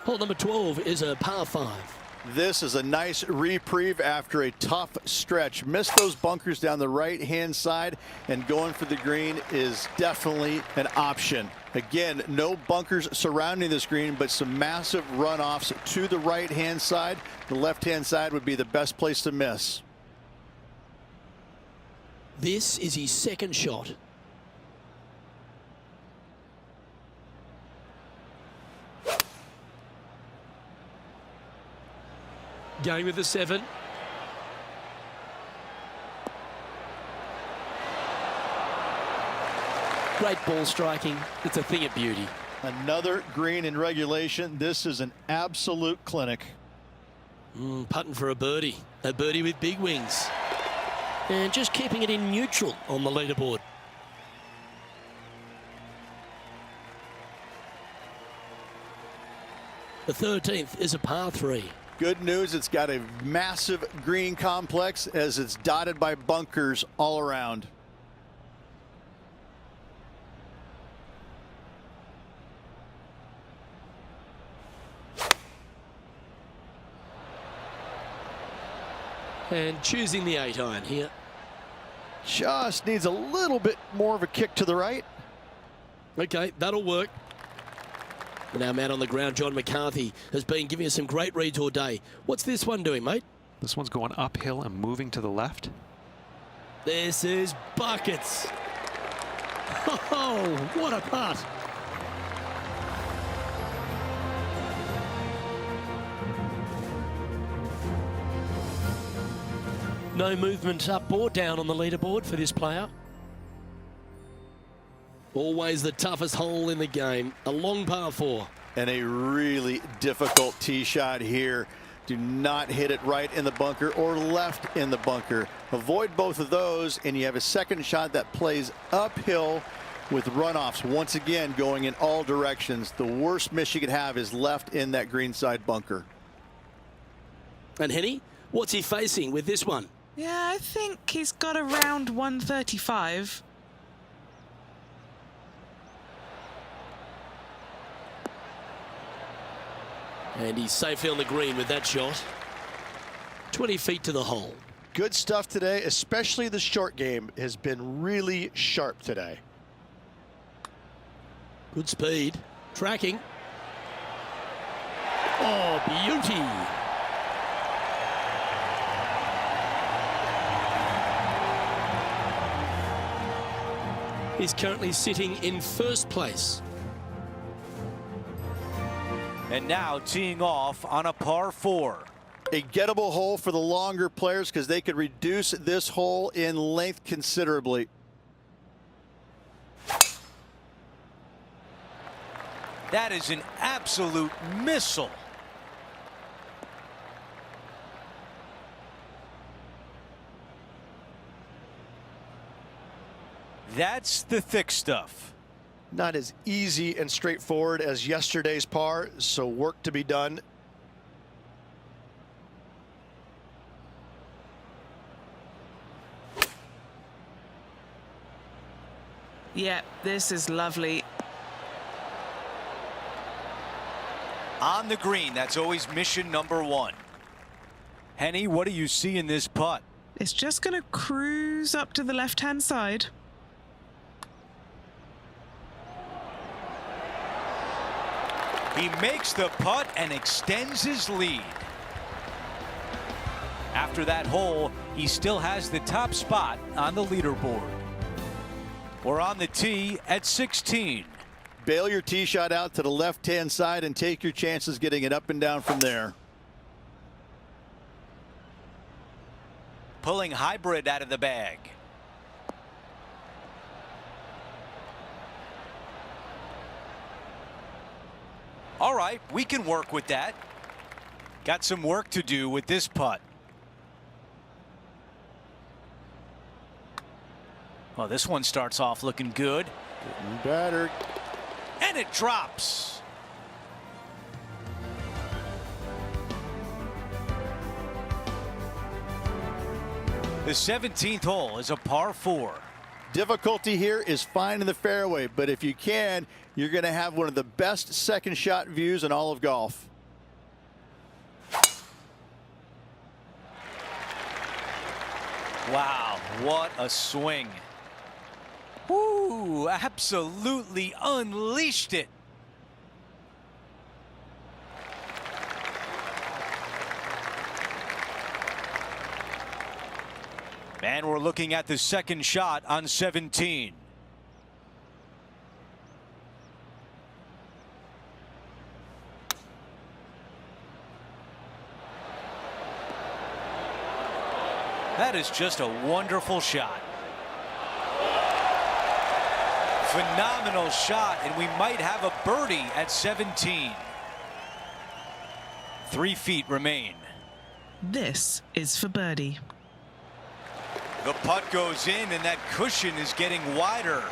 Hole number 12 is a par 5. This is a nice reprieve after a tough stretch. Missed those bunkers down the right-hand side, and going for the green is definitely an option. Again, no bunkers surrounding this green, but some massive runoffs to the right-hand side. The left-hand side would be the best place to miss. This is his second shot. Going with the 7. Great ball striking. It's a thing of beauty. Another green in regulation. This is an absolute clinic. Putting for a birdie. A birdie with big wings. And just keeping it in neutral on the leaderboard. The 13th is a par 3. Good news, it's got a massive green complex as it's dotted by bunkers all around. And choosing the 8-iron here. Just needs a little bit more of a kick to the right. Okay, that'll work. And our man on the ground, John McCarthy, has been giving us some great reads all day. What's this one doing, mate? This one's going uphill and moving to the left. This is buckets. Oh, what a putt. No movement up or down on the leaderboard for this player. Always the toughest hole in the game. A long par 4. And a really difficult tee shot here. Do not hit it right in the bunker or left in the bunker. Avoid both of those, and you have a second shot that plays uphill with runoffs once again going in all directions. The worst miss you could have is left in that greenside bunker. And Henny, what's he facing with this one? Yeah, I think he's got around 135. And he's safely on the green with that shot. 20 feet to the hole. Good stuff today, especially the short game has been really sharp today. Good speed. Tracking. Oh, beauty. He's currently sitting in first place. And now teeing off on a par 4. A gettable hole for the longer players because they could reduce this hole in length considerably. That is an absolute missile. That's the thick stuff. Not as easy and straightforward as yesterday's par, so work to be done. Yeah, this is lovely. On the green, that's always mission number 1. Henny, what do you see in this putt? It's just going to cruise up to the left-hand side. He makes the putt and extends his lead. After that hole, he still has the top spot on the leaderboard. We're on the tee at 16. Bail your tee shot out to the left-hand side and take your chances getting it up and down from there. Pulling hybrid out of the bag. All right, we can work with that. Got some work to do with this putt. Well, this one starts off looking good. Getting better. And it drops. The 17th hole is a par 4. Difficulty here is finding the fairway, but if you can, you're going to have one of the best second shot views in all of golf. Wow, what a swing. Woo, absolutely unleashed it. And we're looking at the second shot on 17. That is just a wonderful shot. Phenomenal shot, and we might have a birdie at 17. 3 feet remain. This is for birdie. The putt goes in, and that cushion is getting wider.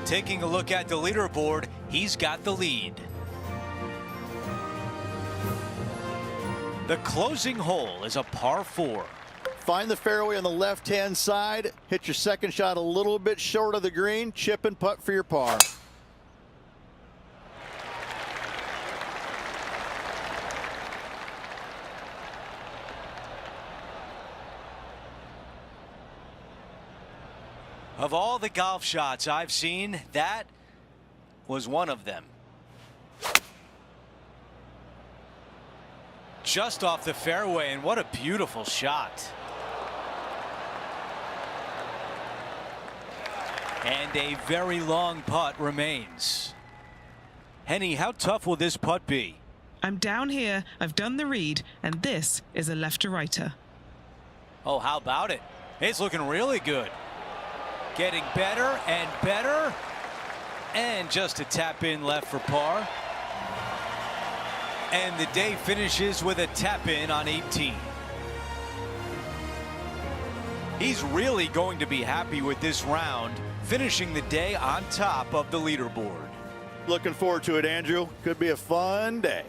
Taking a look at the leaderboard, he's got the lead. The closing hole is a par 4. Find the fairway on the left-hand side. Hit your second shot a little bit short of the green. Chip and putt for your par. Of all the golf shots I've seen, that was one of them. Just off the fairway, and what a beautiful shot. And a very long putt remains. Henny, how tough will this putt be? I'm down here, I've done the read, and this is a left-to-righter. Oh, how about it? It's looking really good. Getting better and better. And just a tap in left for par. And the day finishes with a tap in on 18. He's really going to be happy with this round, finishing the day on top of the leaderboard. Looking forward to it, Andrew. Could be a fun day.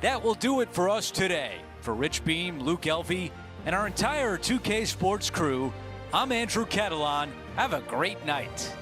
That will do it for us today. For Rich Beam, Luke Elvey, and our entire 2K Sports crew, I'm Andrew Catalan. Have a great night.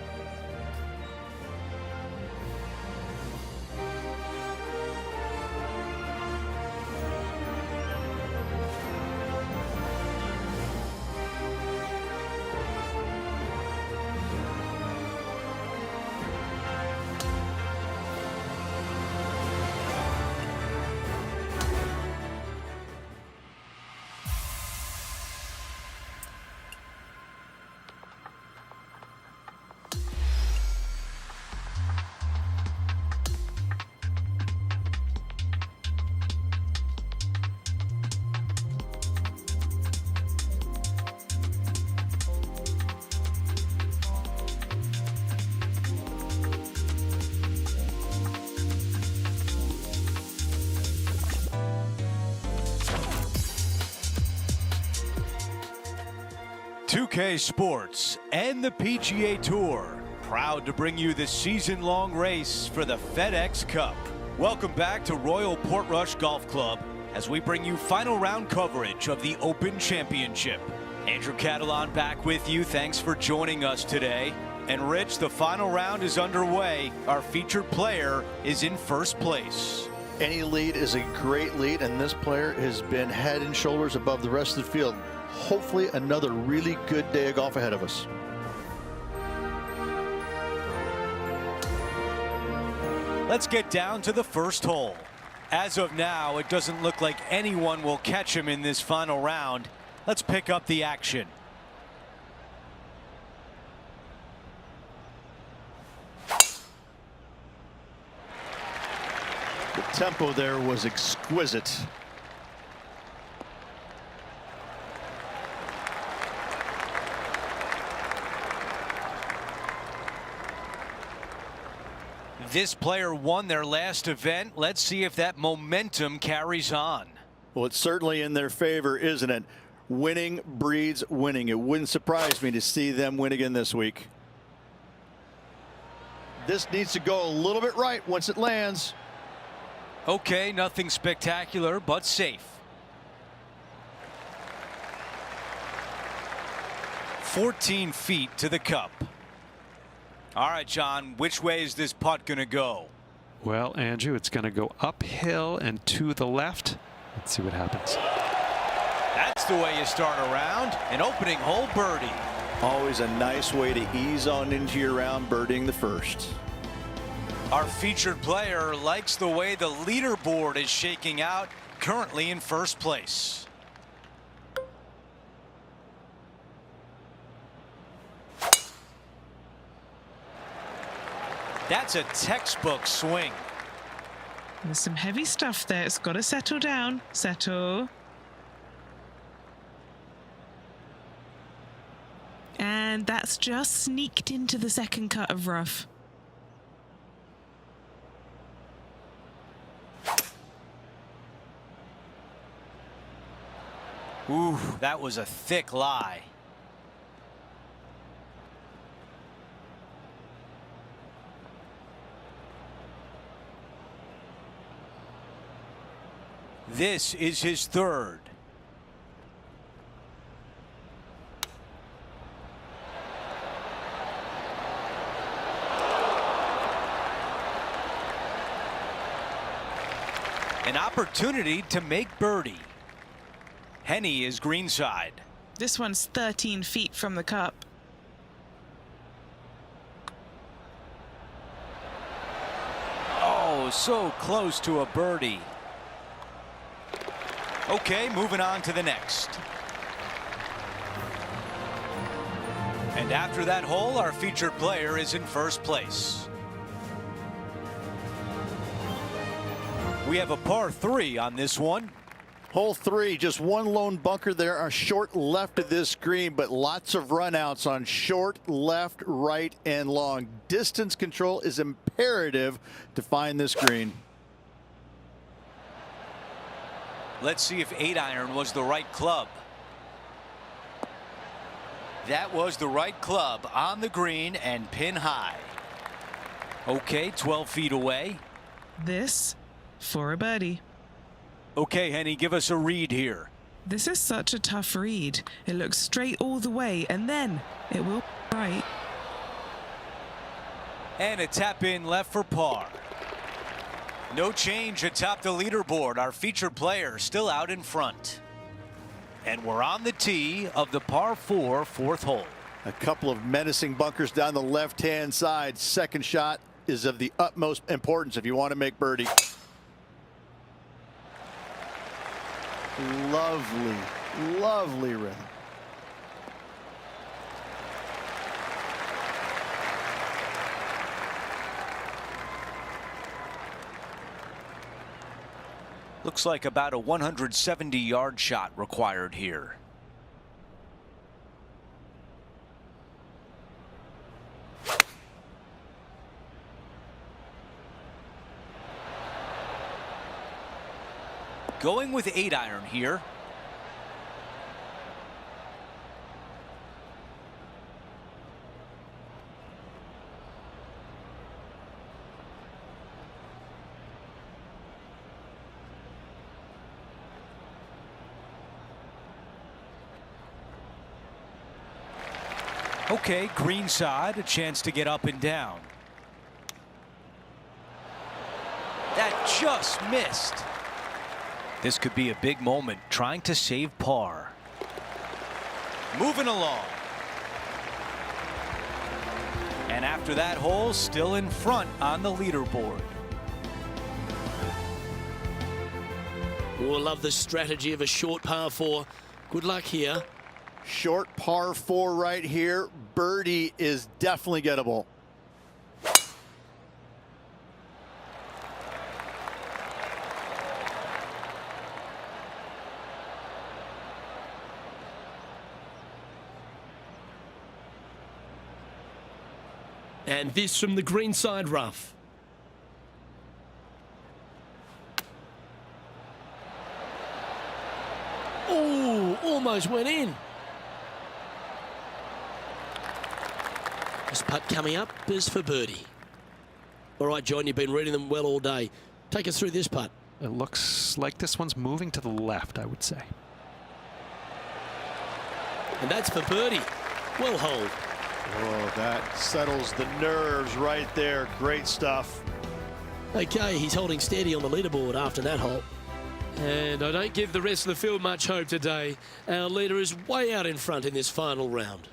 .2K Sports and the PGA Tour, proud to bring you the season-long race for the FedEx Cup. Welcome back to Royal Portrush Golf Club as we bring you final round coverage of the Open Championship. Andrew Catalan back with you. Thanks for joining us today. And Rich, the final round is underway. Our featured player is in first place. Any lead is a great lead, and this player has been head and shoulders above the rest of the field. Hopefully another really good day of golf ahead of us. Let's get down to the first hole. As of now, it doesn't look like anyone will catch him in this final round. Let's pick up the action. The tempo there was exquisite. This player won their last event. Let's see if that momentum carries on. Well, it's certainly in their favor, isn't it? Winning breeds winning. It wouldn't surprise me to see them win again this week. This needs to go a little bit right once it lands. Okay, nothing spectacular, but safe. 14 feet to the cup. All right, John, which way is this putt going to go? Well, Andrew, it's going to go uphill and to the left. Let's see what happens. That's the way you start a round. An opening hole birdie. Always a nice way to ease on into your round, birdieing the first. Our featured player likes the way the leaderboard is shaking out, currently in first place. That's a textbook swing. There's some heavy stuff there. It's got to settle down. Settle. And that's just sneaked into the second cut of rough. Ooh, that was a thick lie. This is his third. An opportunity to make birdie. Henny is greenside. This one's 13 feet from the cup. Oh, so close to a birdie. Okay, moving on to the next. And after that hole, our featured player is in first place. We have a par 3 on this one. Hole 3, just one lone bunker there, a short left of this green, but lots of runouts on short, left, right, and long. Distance control is imperative to find this green. Let's see if 8-iron was the right club. That was the right club on the green and pin high. Okay, 12 feet away. This for a birdie. Okay, Henny, give us a read here. This is such a tough read. It looks straight all the way, and then it will right. And a tap in left for par. No change atop the leaderboard. Our featured player still out in front. And we're on the tee of the par 4 fourth hole. A couple of menacing bunkers down the left-hand side. Second shot is of the utmost importance if you want to make birdie. Lovely, lovely rhythm. Looks like about a 170-yard shot required here. Going with 8-iron here. Okay, green side, a chance to get up and down. That just missed. This could be a big moment, trying to save par. Moving along. And after that hole, still in front on the leaderboard. We'll love the strategy of a short par 4. Good luck here. Short par 4 right here. Birdie is definitely gettable. And this from the greenside rough. Oh, almost went in. This putt coming up is for birdie. All right, John, you've been reading them well all day. Take us through this putt. It looks like this one's moving to the left, I would say. And that's for birdie. Well holed. Oh, that settles the nerves right there. Great stuff. Okay, he's holding steady on the leaderboard after that hole. And I don't give the rest of the field much hope today. Our leader is way out in front in this final round.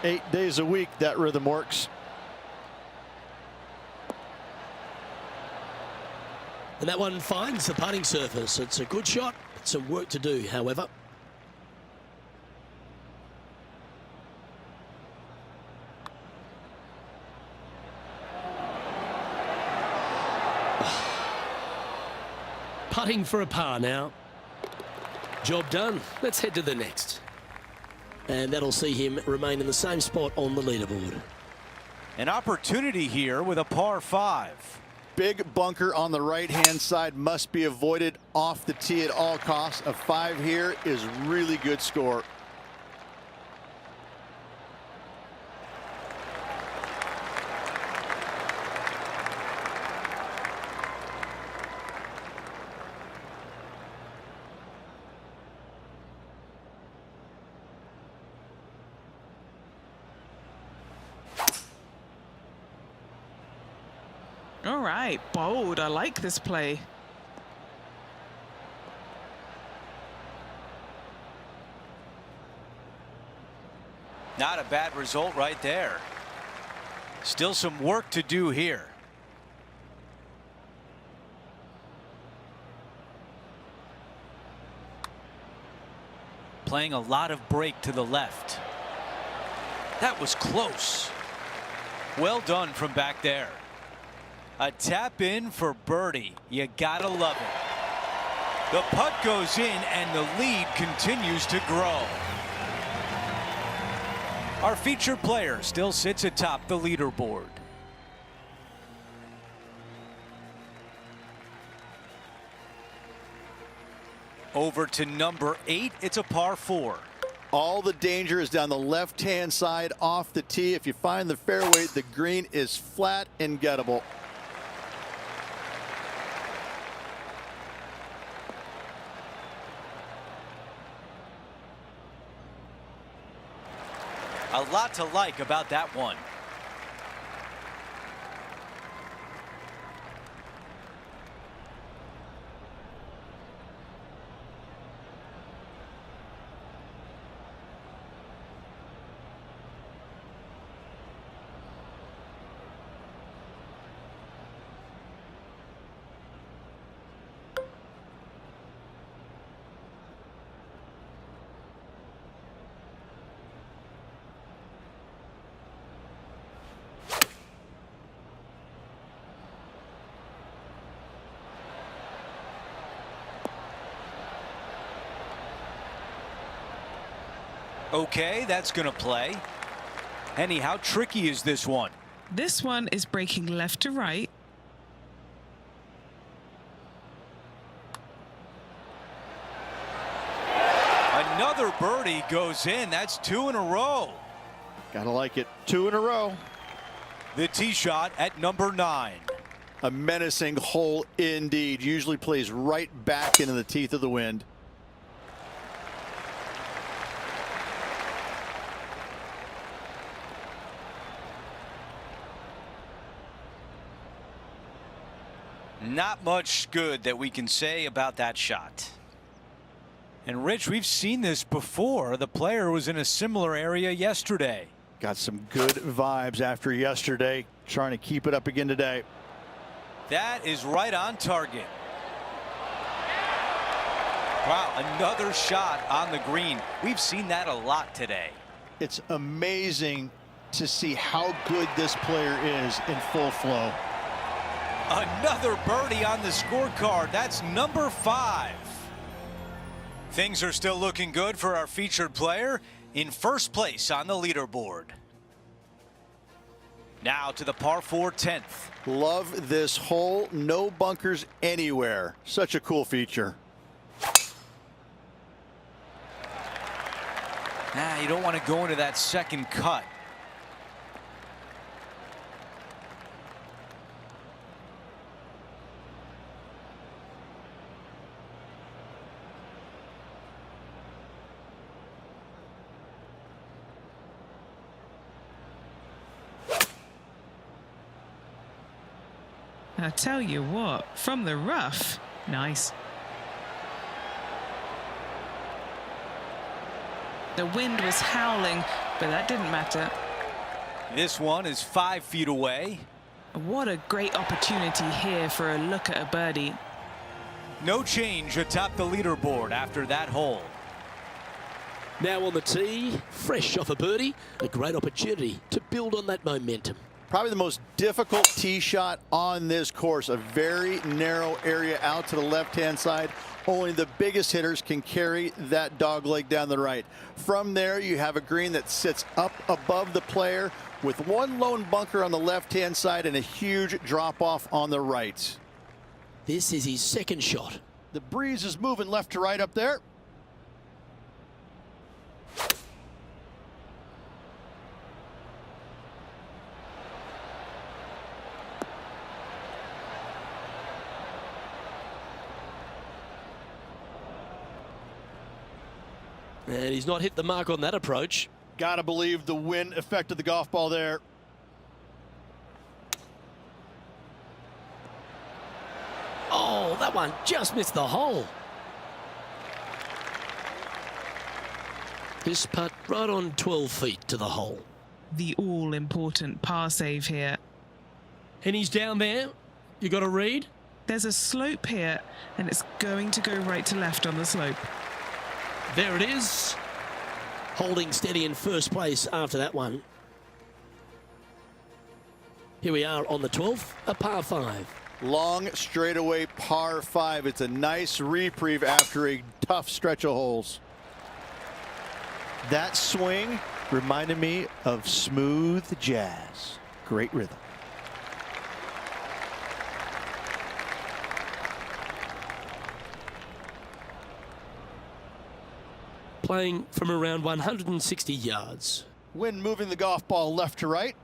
Eight days a week, that rhythm works. And that one finds the putting surface. It's a good shot. Some work to do, however. Putting for a par now. Job done. Let's head to the next. And that'll see him remain in the same spot on the leaderboard. An opportunity here with a par 5. Big bunker on the right-hand side must be avoided off the tee at all costs. A 5 here is really good score. All right, bold. I like this play. Not a bad result right there. Still some work to do here. Playing a lot of break to the left. That was close. Well done from back there. A tap in for birdie. You gotta love it. The putt goes in and the lead continues to grow. Our featured player still sits atop the leaderboard. Over to number 8. It's a par 4. All the danger is down the left-hand side off the tee. If you find the fairway, the green is flat and gettable. A lot to like about that one. Okay, that's going to play. Henny, how tricky is this one? This one is breaking left to right. Another birdie goes in. That's 2 in a row. Gotta like it. 2 in a row. The tee shot at number 9. A menacing hole indeed. Usually plays right back into the teeth of the wind. Not much good that we can say about that shot. And Rich, we've seen this before. The player was in a similar area yesterday. Got some good vibes after yesterday. Trying to keep it up again today. That is right on target. Wow, another shot on the green. We've seen that a lot today. It's amazing to see how good this player is in full flow. Another birdie on the scorecard. That's number 5. Things are still looking good for our featured player in first place on the leaderboard. Now to the par 4 10th. Love this hole. No bunkers anywhere. Such a cool feature. You don't want to go into that second cut. I tell you what, from the rough, nice. The wind was howling, but that didn't matter. This one is 5 feet away. What a great opportunity here for a look at a birdie. No change atop the leaderboard after that hole. Now on the tee, fresh off a birdie, a great opportunity to build on that momentum. Probably the most difficult tee shot on this course. A very narrow area out to the left-hand side. Only the biggest hitters can carry that dog leg down the right. From there, you have a green that sits up above the player with one lone bunker on the left-hand side and a huge drop-off on the right. This is his second shot. The breeze is moving left to right up there. And he's not hit the mark on that approach. Gotta believe the wind affected the golf ball there. Oh, that one just missed the hole. This putt right on 12 feet to the hole. The all-important par save here. And he's down there. You got to read. There's a slope here, and it's going to go right to left on the slope. There it is. Holding steady in first place after that one. Here we are on the 12th, a par 5. Long straightaway par 5. It's a nice reprieve after a tough stretch of holes. That swing reminded me of smooth jazz. Great rhythm. Playing from around 160 yards. Wind moving the golf ball left to right.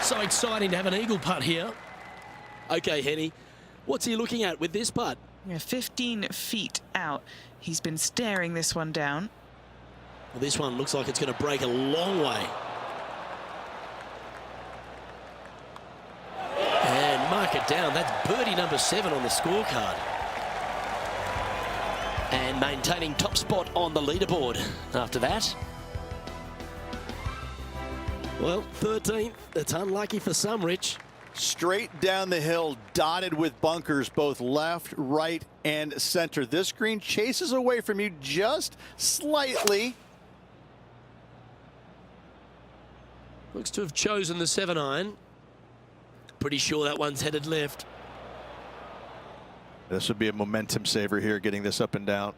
So exciting to have an eagle putt here. Okay, Henny, what's he looking at with this putt? Yeah, 15 feet out. He's been staring this one down. Well, this one looks like it's going to break a long way. And mark it down. That's birdie number 7 on the scorecard. And maintaining top spot on the leaderboard after that. Well, 13th. It's unlucky for some, Rich. Straight down the hill, dotted with bunkers, both left, right, and center. This green chases away from you just slightly. Looks to have chosen the 7-iron. Pretty sure that one's headed left. This would be a momentum saver here, getting this up and down.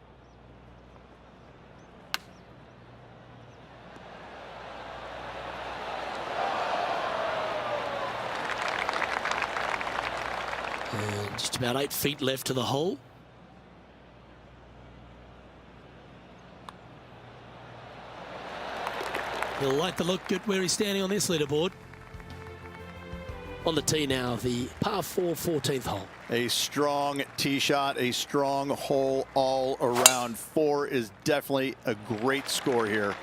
And just about 8 feet left to the hole. He'll like the look at where he's standing on this leaderboard. On the tee now, the par 4 14th hole. A strong tee shot, a strong hole all around. 4 is definitely a great score here.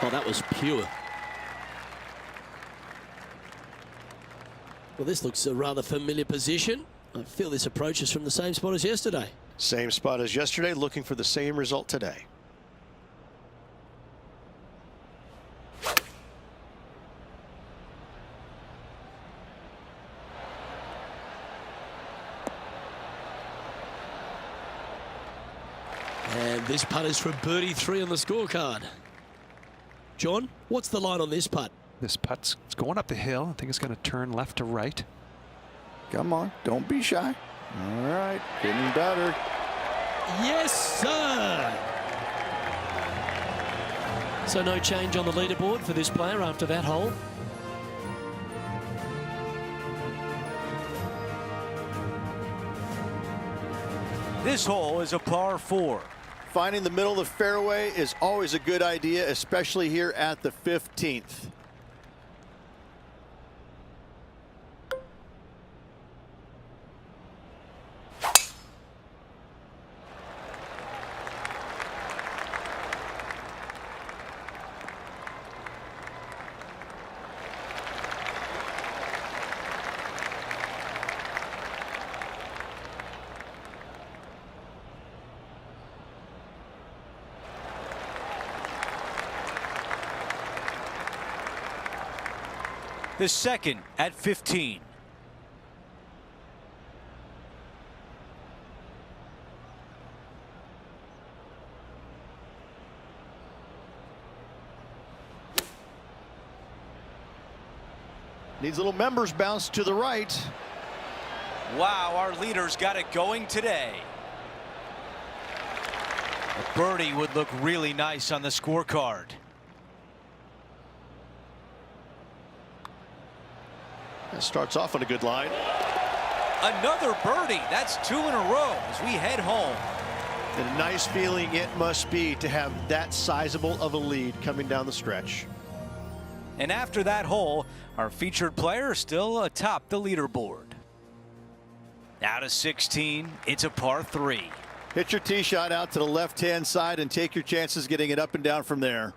Oh, that was pure. Well, this looks a rather familiar position. I feel this approach is from the same spot as yesterday. Same spot as yesterday, looking for the same result today. And this putt is for birdie 3 on the scorecard. John, what's the line on this putt? This putt's it's going up the hill. I think it's going to turn left to right. Come on, don't be shy. All right, getting better. Yes, sir. So no change on the leaderboard for this player after that hole. This hole is a par 4. Finding the middle of the fairway is always a good idea, especially here at the 15th. The second at 15. Needs a little members bounce to the right. Wow, our leaders got it going today. A birdie would look really nice on the scorecard. That starts off on a good line. Another birdie. That's 2 in a row as we head home. And a nice feeling it must be to have that sizable of a lead coming down the stretch. And after that hole, our featured player still atop the leaderboard. Out of 16, it's a par 3. Hit your tee shot out to the left-hand side and take your chances getting it up and down from there.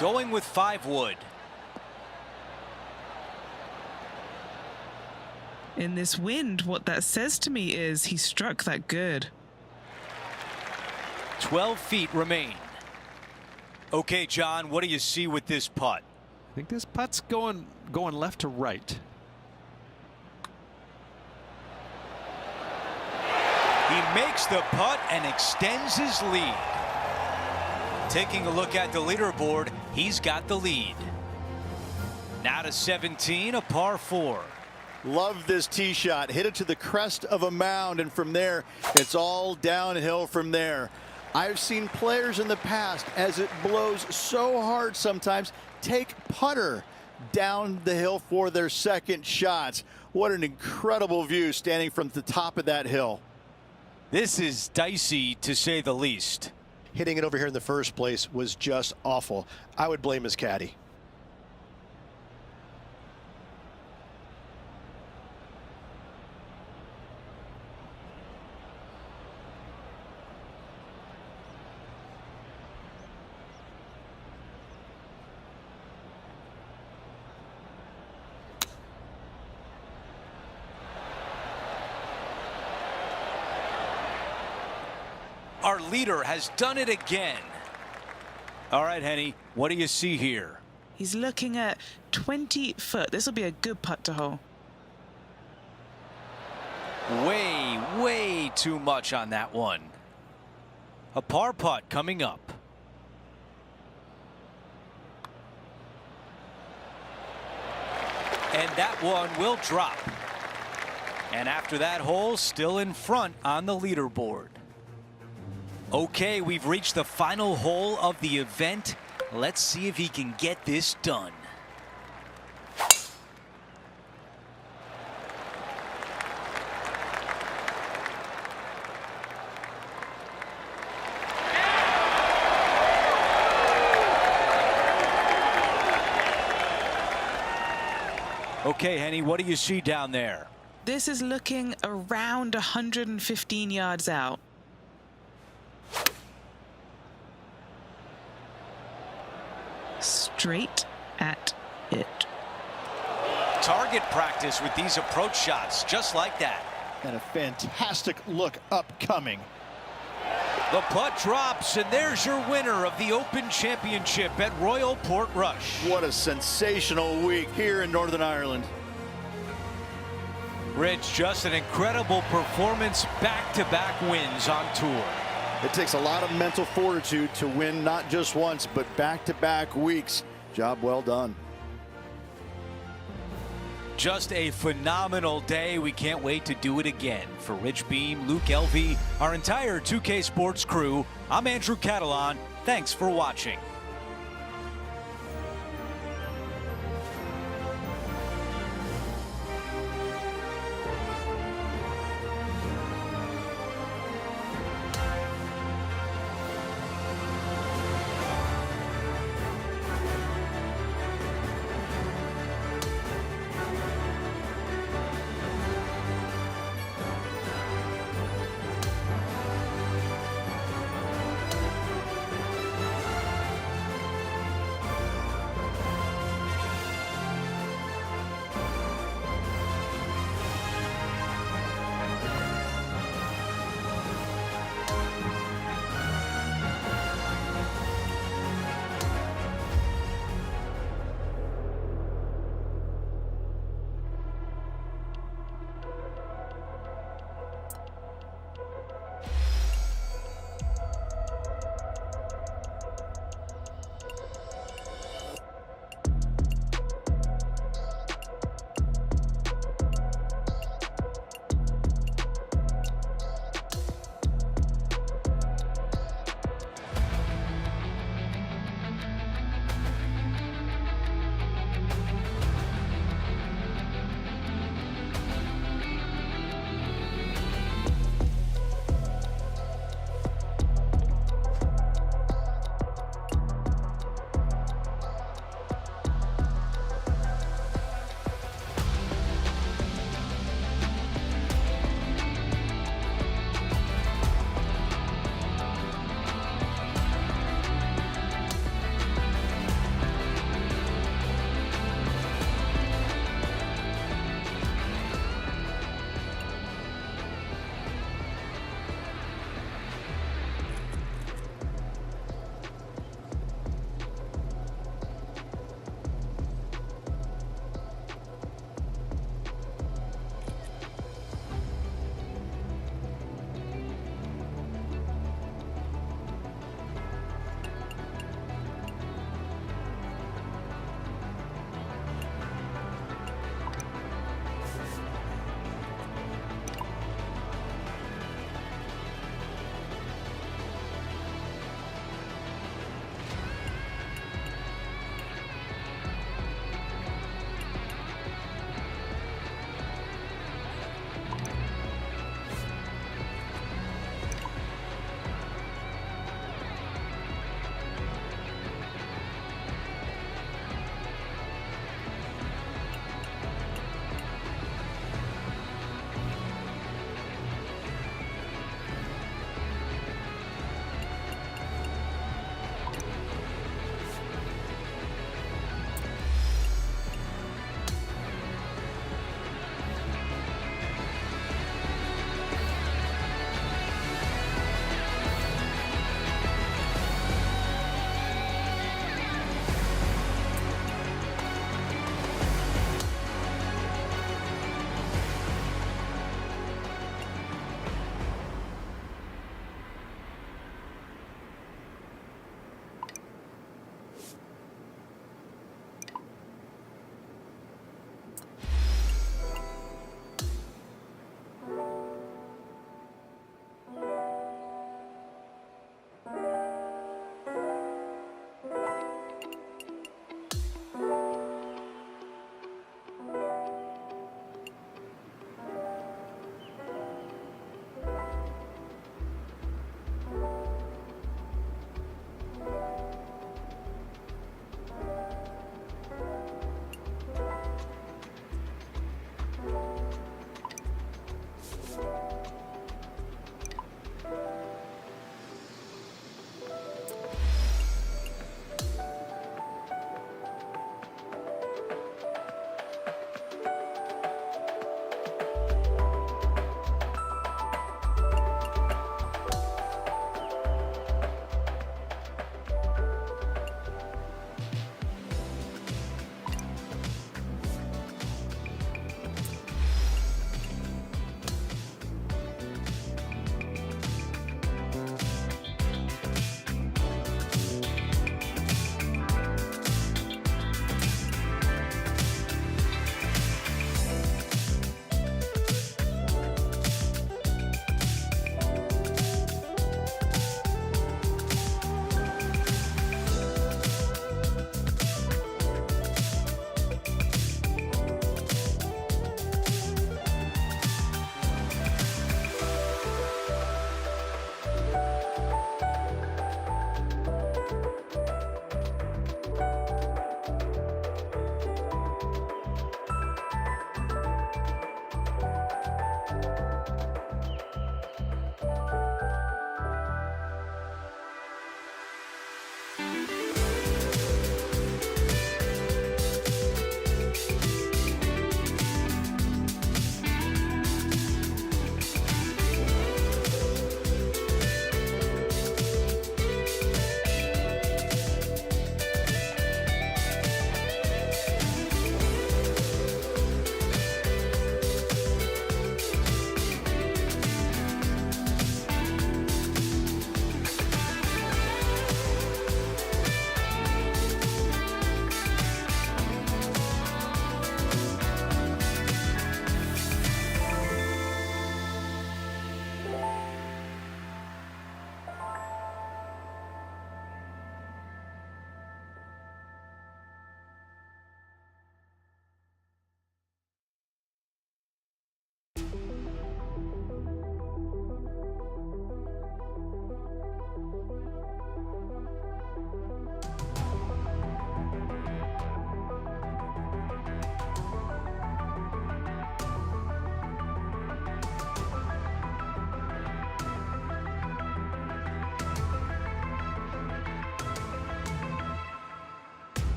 Going with 5 wood. In this wind, what that says to me is he struck that good. 12 feet remain. Okay, John, what do you see with this putt? I think this putt's going left to right. He makes the putt and extends his lead. Taking a look at the leaderboard, he's got the lead. Now to 17, a par 4. Love this tee shot. Hit it to the crest of a mound, and from there, it's all downhill from there. I've seen players in the past, as it blows so hard sometimes, take putter down the hill for their second shots. What an incredible view standing from the top of that hill. This is dicey, to say the least. Hitting it over here in the first place was just awful. I would blame his caddy. Our leader has done it again. All right, Henny, what do you see here? He's looking at 20 foot. This will be a good putt to hole. Way too much on that one. A par putt coming up. And that one will drop. And after that hole, still in front on the leaderboard. Okay, we've reached the final hole of the event. Let's see if he can get this done. Okay, Henny, what do you see down there? This is looking around 115 yards out. Straight at it. Target practice with these approach shots, just like that. And a fantastic look upcoming. The putt drops, and there's your winner of the Open Championship at Royal Portrush. What a sensational week here in Northern Ireland. Rich, just an incredible performance, back-to-back wins on tour. It takes a lot of mental fortitude to win not just once, but back-to-back weeks. Job well done. Just a phenomenal day. We can't wait to do it again. For Rich Beam, Luke Elvey, our entire 2K Sports crew, I'm Andrew Catalan. Thanks for watching.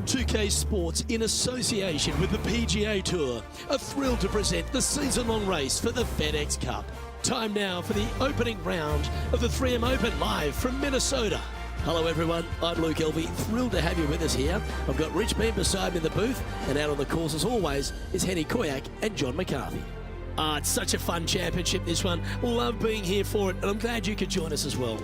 2K Sports, in association with the PGA Tour, are thrilled to present the season-long race for the FedEx Cup. Time now for the opening round of the 3M Open, live from Minnesota. Hello everyone, I'm Luke Elvey, thrilled to have you with us here. I've got Rich Beam beside me in the booth, and out on the course as always is Henny Koyak and John McCarthy. It's such a fun championship, this one. Love being here for it, and I'm glad you could join us as well.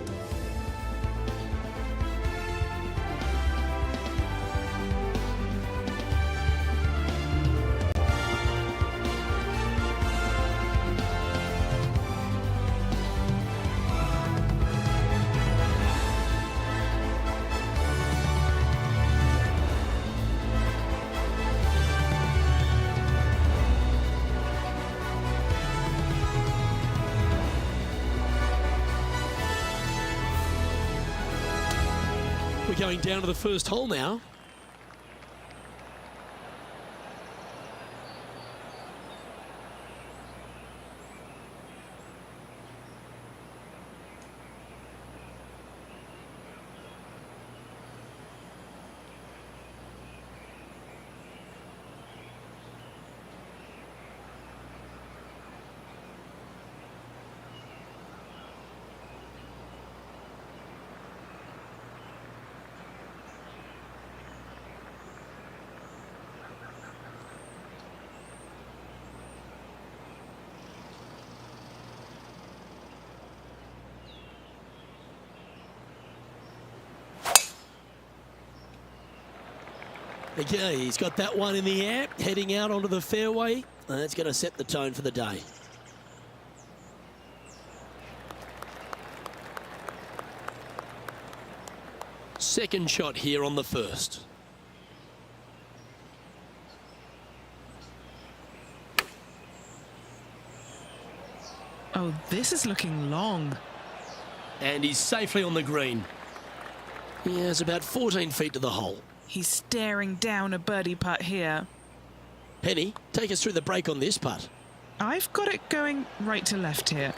We're going down to the first hole now. Okay, he's got that one in the air, heading out onto the fairway, and that's going to set the tone for the day. Second shot here on the first. Oh, this is looking long. And he's safely on the green. He has about 14 feet to the hole. He's staring down a birdie putt here. Penny, take us through the break on this putt. I've got it going right to left here.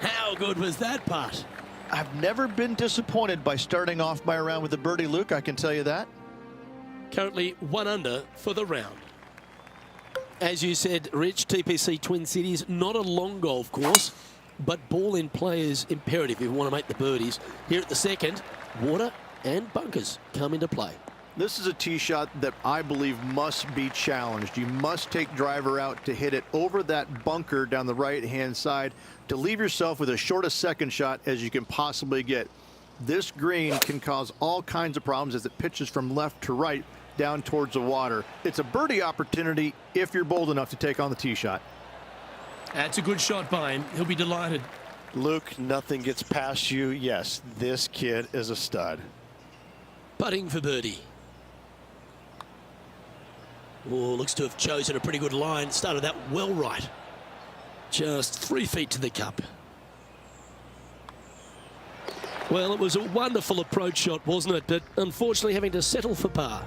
How good was that putt? I've never been disappointed by starting off my round with a birdie, Luke, I can tell you that. Currently 1 under for the round. As you said, Rich, TPC Twin Cities, not a long golf course, but ball in play is imperative if you want to make the birdies. Here at the second, water and bunkers come into play. This is a tee shot that I believe must be challenged. You must take driver out to hit it over that bunker down the right-hand side to leave yourself with as short a second shot as you can possibly get. This green can cause all kinds of problems as it pitches from left to right down towards the water. It's a birdie opportunity if you're bold enough to take on the tee shot. That's a good shot by him. He'll be delighted. Luke, nothing gets past you. Yes, this kid is a stud. Putting for birdie. Oh, looks to have chosen a pretty good line. Started that well right. Just 3 feet to the cup. Well, it was a wonderful approach shot, wasn't it? But unfortunately having to settle for par.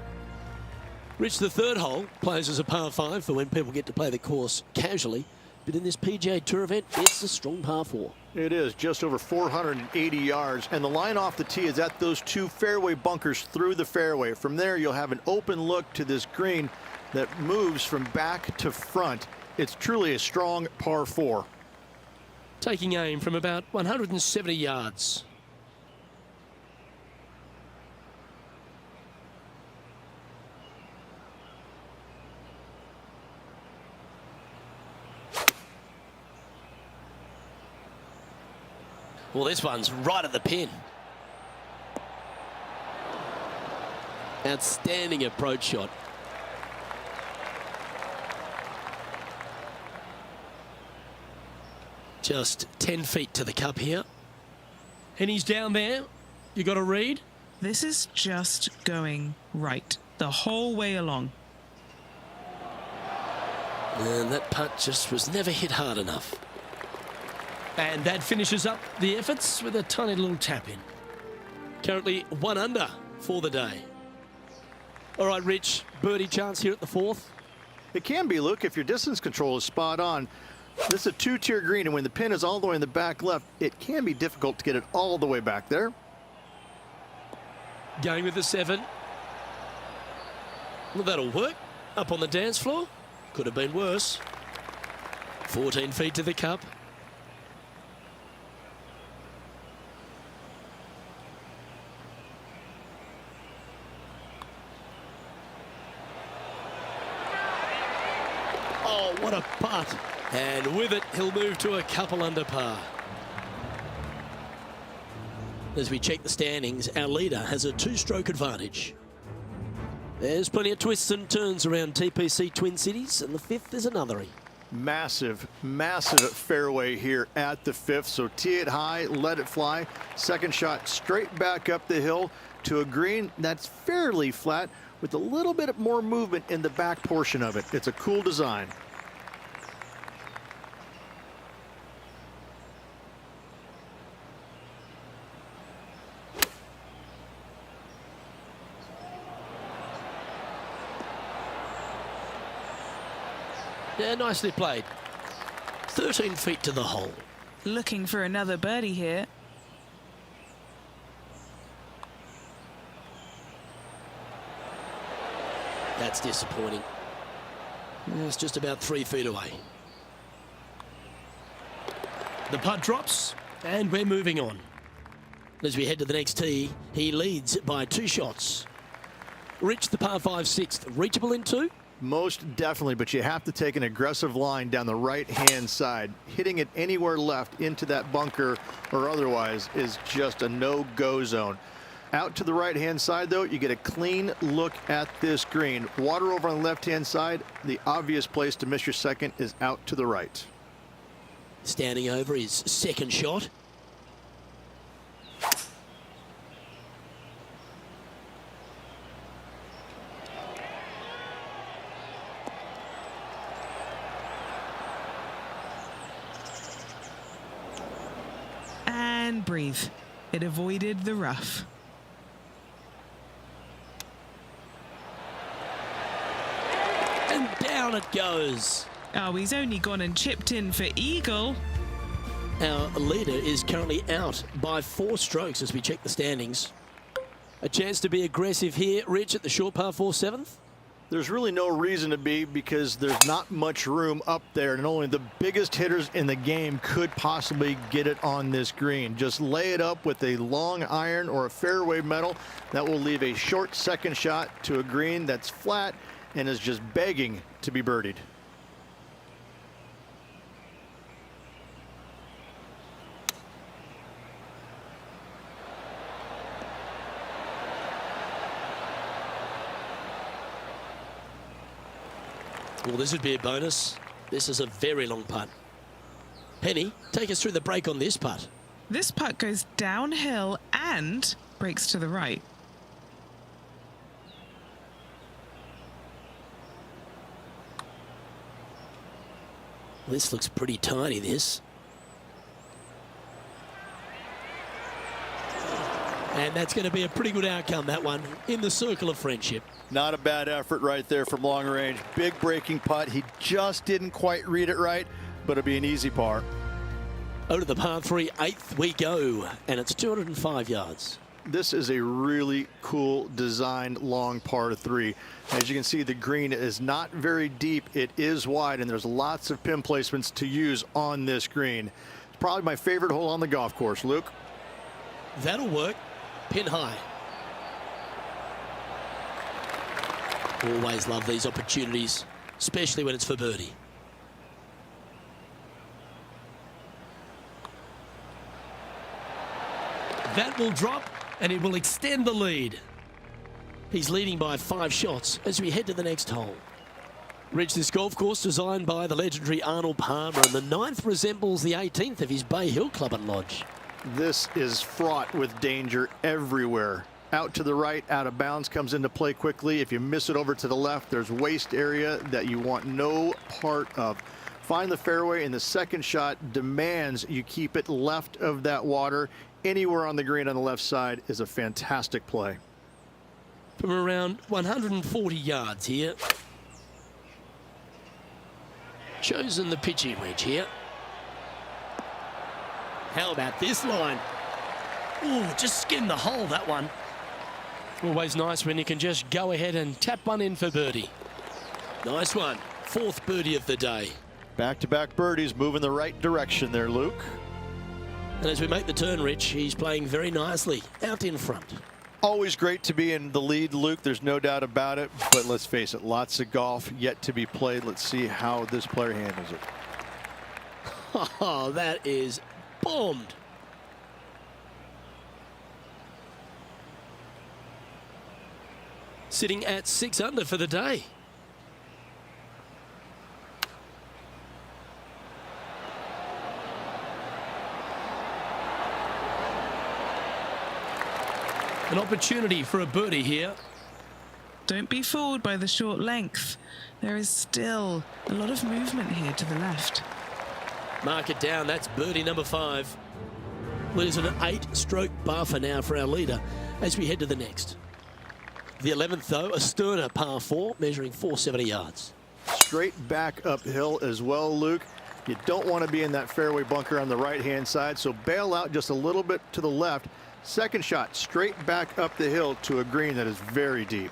Rich, the third hole plays as a par 5 for when people get to play the course casually. But in this PGA Tour event, it's a strong par 4. It is just over 480 yards, and the line off the tee is at those 2 fairway bunkers through the fairway. From there, you'll have an open look to this green that moves from back to front. It's truly a strong par 4. Taking aim from about 170 yards. Well, this one's right at the pin. Outstanding approach shot. Just 10 feet to the cup here. And he's down there. You got a read? This is just going right the whole way along. And that putt just was never hit hard enough. And that finishes up the efforts with a tiny little tap in. Currently 1 under for the day. All right, Rich, birdie chance here at the fourth. It can be, Luke, if your distance control is spot on. This is a 2-tier green, and when the pin is all the way in the back left, it can be difficult to get it all the way back there. Going with the 7. Well, that'll work. Up on the dance floor. Could have been worse. 14 feet to the cup. Oh, what a putt. And with it, he'll move to a couple under par. As we check the standings, our leader has a 2-stroke advantage. There's plenty of twists and turns around TPC Twin Cities, and the 5th is another. Massive, massive fairway here at the 5th. So tee it high, let it fly. Second shot straight back up the hill to a green that's fairly flat with a little bit more movement in the back portion of it. It's a cool design. Yeah, nicely played. 13 feet to the hole. Looking for another birdie here. That's disappointing. It's just about 3 feet away. The putt drops, and we're moving on. As we head to the next tee, he leads by 2 shots. Rich, the par 5 6th, reachable in 2? Most definitely, but you have to take an aggressive line down the right-hand side. Hitting it anywhere left into that bunker or otherwise is just a no-go zone. Out to the right-hand side, though, you get a clean look at this green. Water over on the left-hand side. The obvious place to miss your second is out to the right. Standing over his second shot. And breathe. It avoided the rough. And down it goes. Oh, he's only gone and chipped in for eagle. Our leader is currently out by 4 strokes as we check the standings. A chance to be aggressive here, Rich, at the short par 4 7th? There's really no reason to be because there's not much room up there, and only the biggest hitters in the game could possibly get it on this green. Just lay it up with a long iron or a fairway metal. That will leave a short second shot to a green that's flat and is just begging to be birdied. Well, this would be a bonus. This is a very long putt. Penny, take us through the break on this putt. This putt goes downhill and breaks to the right. This looks pretty tiny, this. And that's going to be a pretty good outcome, that one, in the circle of friendship. Not a bad effort right there from long range. Big breaking putt. He just didn't quite read it right, but it'll be an easy par. Over to the par 3 8th we go, and it's 205 yards. This is a really cool designed long par 3. As you can see, the green is not very deep. It is wide, and there's lots of pin placements to use on this green. It's probably my favorite hole on the golf course. Luke? That'll work. Pin high. Always love these opportunities, especially when it's for birdie. That will drop, and it will extend the lead. He's leading by 5 shots as we head to the next hole. Rich, this golf course designed by the legendary Arnold Palmer, and the 9th resembles the 18th of his Bay Hill Club and Lodge. This is fraught with danger everywhere. Out to the right, out of bounds comes into play quickly. If you miss it over to the left, there's waste area that you want no part of. Find the fairway, and the second shot demands you keep it left of that water. Anywhere on the green on the left side is a fantastic play. From around 140 yards here. Chosen the pitching wedge here. How about this line? Ooh, just skimmed the hole, that one. Always nice when you can just go ahead and tap one in for birdie. Nice one. 4th birdie of the day. Back-to-back birdies, moving the right direction there, Luke. And as we make the turn, Rich, he's playing very nicely out in front. Always great to be in the lead, Luke. There's no doubt about it. But let's face it, lots of golf yet to be played. Let's see how this player handles it. Oh, that is bombed. Sitting at 6 under for the day. An opportunity for a birdie here. Don't be fooled by the short length. There is still a lot of movement here to the left. Mark it down. That's birdie number 5. There's an 8-stroke buffer now for our leader as we head to the next. The 11th, though, a sterner par 4, measuring 470 yards. Straight back uphill as well, Luke. You don't want to be in that fairway bunker on the right-hand side, so bail out just a little bit to the left. Second shot, straight back up the hill to a green that is very deep.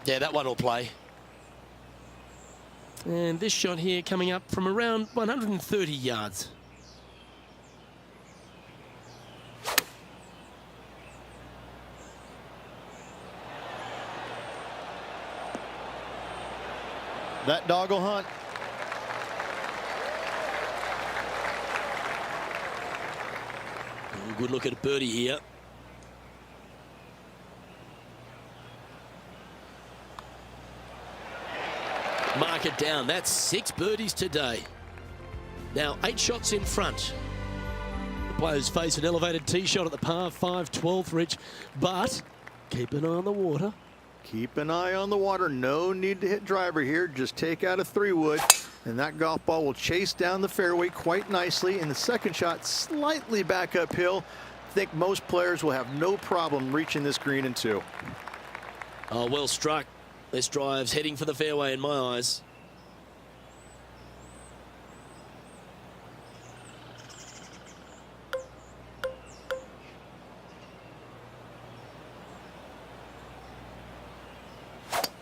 Yeah, that one will play. And this shot here coming up from around 130 yards. That dog will hunt. Good look at a birdie here. Mark it down. That's 6 birdies today. Now 8 shots in front. The players face an elevated tee shot at the par 5 12th, Rich, but keep an eye on the water. Keep an eye on the water. No need to hit driver here. Just take out a 3-wood, and that golf ball will chase down the fairway quite nicely. And the second shot slightly back uphill. I think most players will have no problem reaching this green in 2. Oh, well struck. This drive's heading for the fairway in my eyes.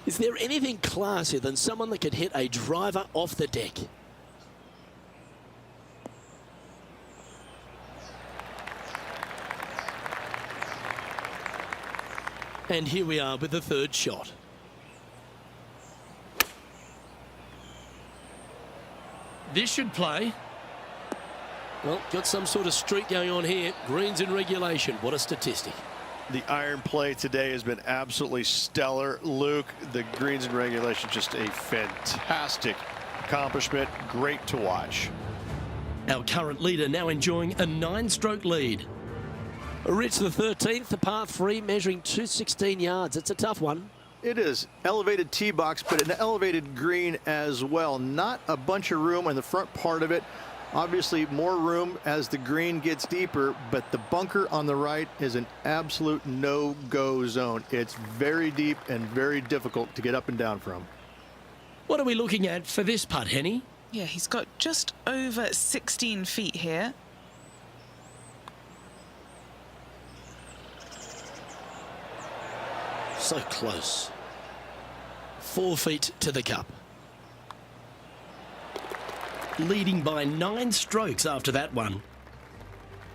Is there anything classier than someone that could hit a driver off the deck? And here we are with the 3rd shot. This should play. Well, got some sort of streak going on here. Greens in regulation. What a statistic. The iron play today has been absolutely stellar, Luke. The greens in regulation, just a fantastic accomplishment. Great to watch. Our current leader now enjoying a 9-stroke lead. Rich, the 13th, the par 3, measuring 216 yards. It's a tough one. It is. Elevated tee box, but an elevated green as well. Not a bunch of room in the front part of it. Obviously more room as the green gets deeper, but the bunker on the right is an absolute no-go zone. It's very deep and very difficult to get up and down from. What are we looking at for this putt, Henny? Yeah, he's got just over 16 feet here. So close. 4 feet to the cup. Leading by 9 strokes after that one.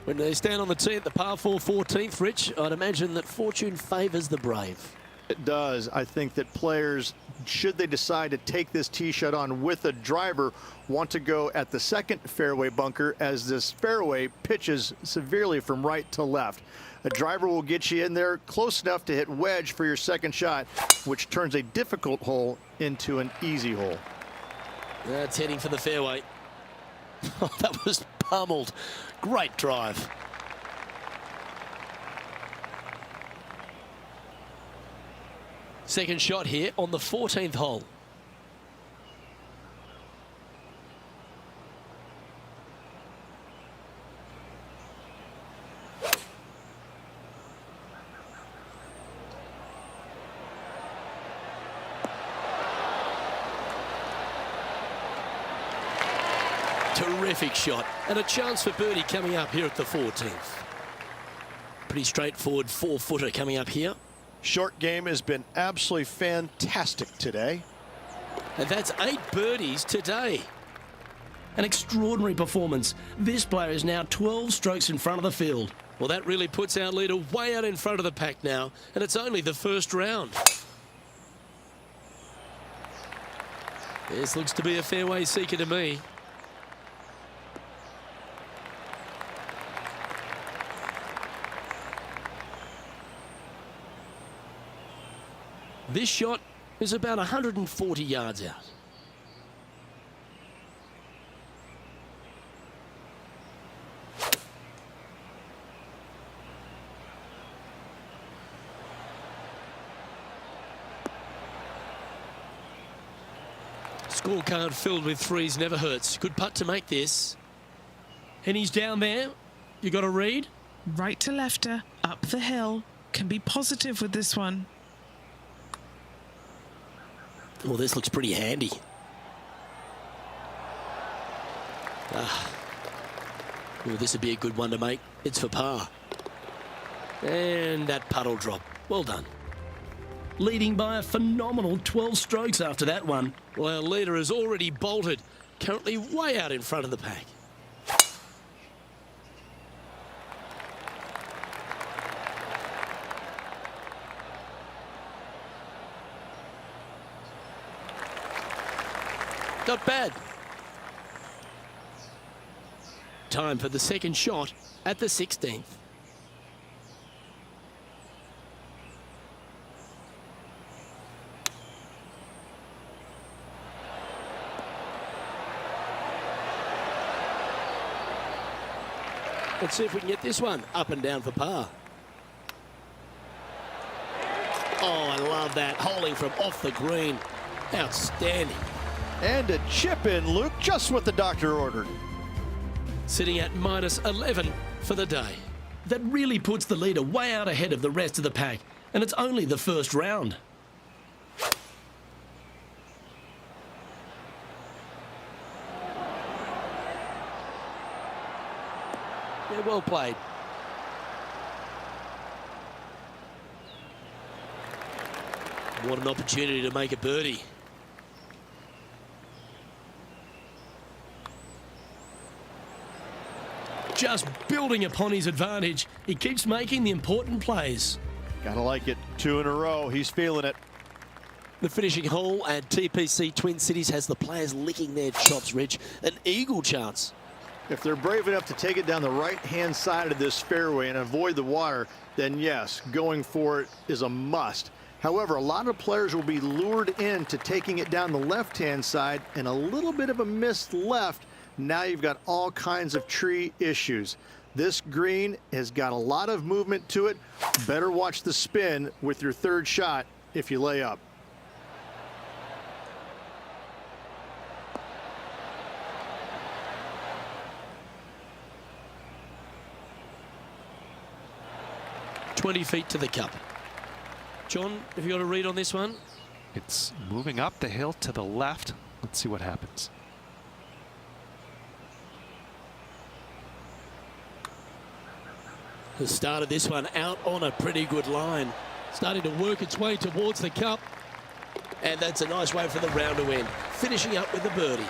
When they stand on the tee at the par 4 14th, Rich, I'd imagine that fortune favours the brave. It does. I think that players, should they decide to take this tee shot on with a driver, want to go at the second fairway bunker, as this fairway pitches severely from right to left. A driver will get you in there close enough to hit wedge for your second shot, which turns a difficult hole into an easy hole. That's heading for the fairway. Oh, that was pummeled. Great drive. Second shot here on the 14th hole. Terrific shot, and a chance for birdie coming up here at the 14th. Pretty straightforward 4-footer coming up here. Short game has been absolutely fantastic today. And that's 8 birdies today. An extraordinary performance. This player is now 12 strokes in front of the field. Well, that really puts our leader way out in front of the pack now, and it's only the first round. This looks to be a fairway seeker to me. This shot is about 140 yards out. Scorecard filled with threes never hurts. Good putt to make this. And he's down there. You got a read? Right to lefter, up the hill. Can be positive with this one. Well, this looks pretty handy. Well, this would be a good one to make. It's for par. And that putt'll drop. Well done. Leading by a phenomenal 12 strokes after that one. Well, our leader has already bolted, currently way out in front of the pack. Not bad. Time for the second shot at the 16th. Let's see if we can get this one up and down for par. Oh, I love that. Holding from off the green. Outstanding. And a chip in, Luke, just what the doctor ordered. Sitting at minus 11 for the day. That really puts the leader way out ahead of the rest of the pack. And it's only the first round. Yeah, well played. What an opportunity to make a birdie. Just building upon his advantage. He keeps making the important plays. Gotta like it. 2 in a row. He's feeling it. The finishing hole at TPC Twin Cities has the players licking their chops, Rich. An eagle chance. If they're brave enough to take it down the right-hand side of this fairway and avoid the water, then yes, going for it is a must. However, a lot of players will be lured into taking it down the left-hand side, and a little bit of a missed left. Now you've got all kinds of tree issues. This green has got a lot of movement to it. Better watch the spin with your third shot if you lay up. "20 feet to the cup." John, have you got a read on this one? It's moving up the hill to the left. Let's see what happens. The start of this one out on a pretty good line. Starting to work its way towards the cup. And that's a nice way for the round to end. Finishing up with a birdie.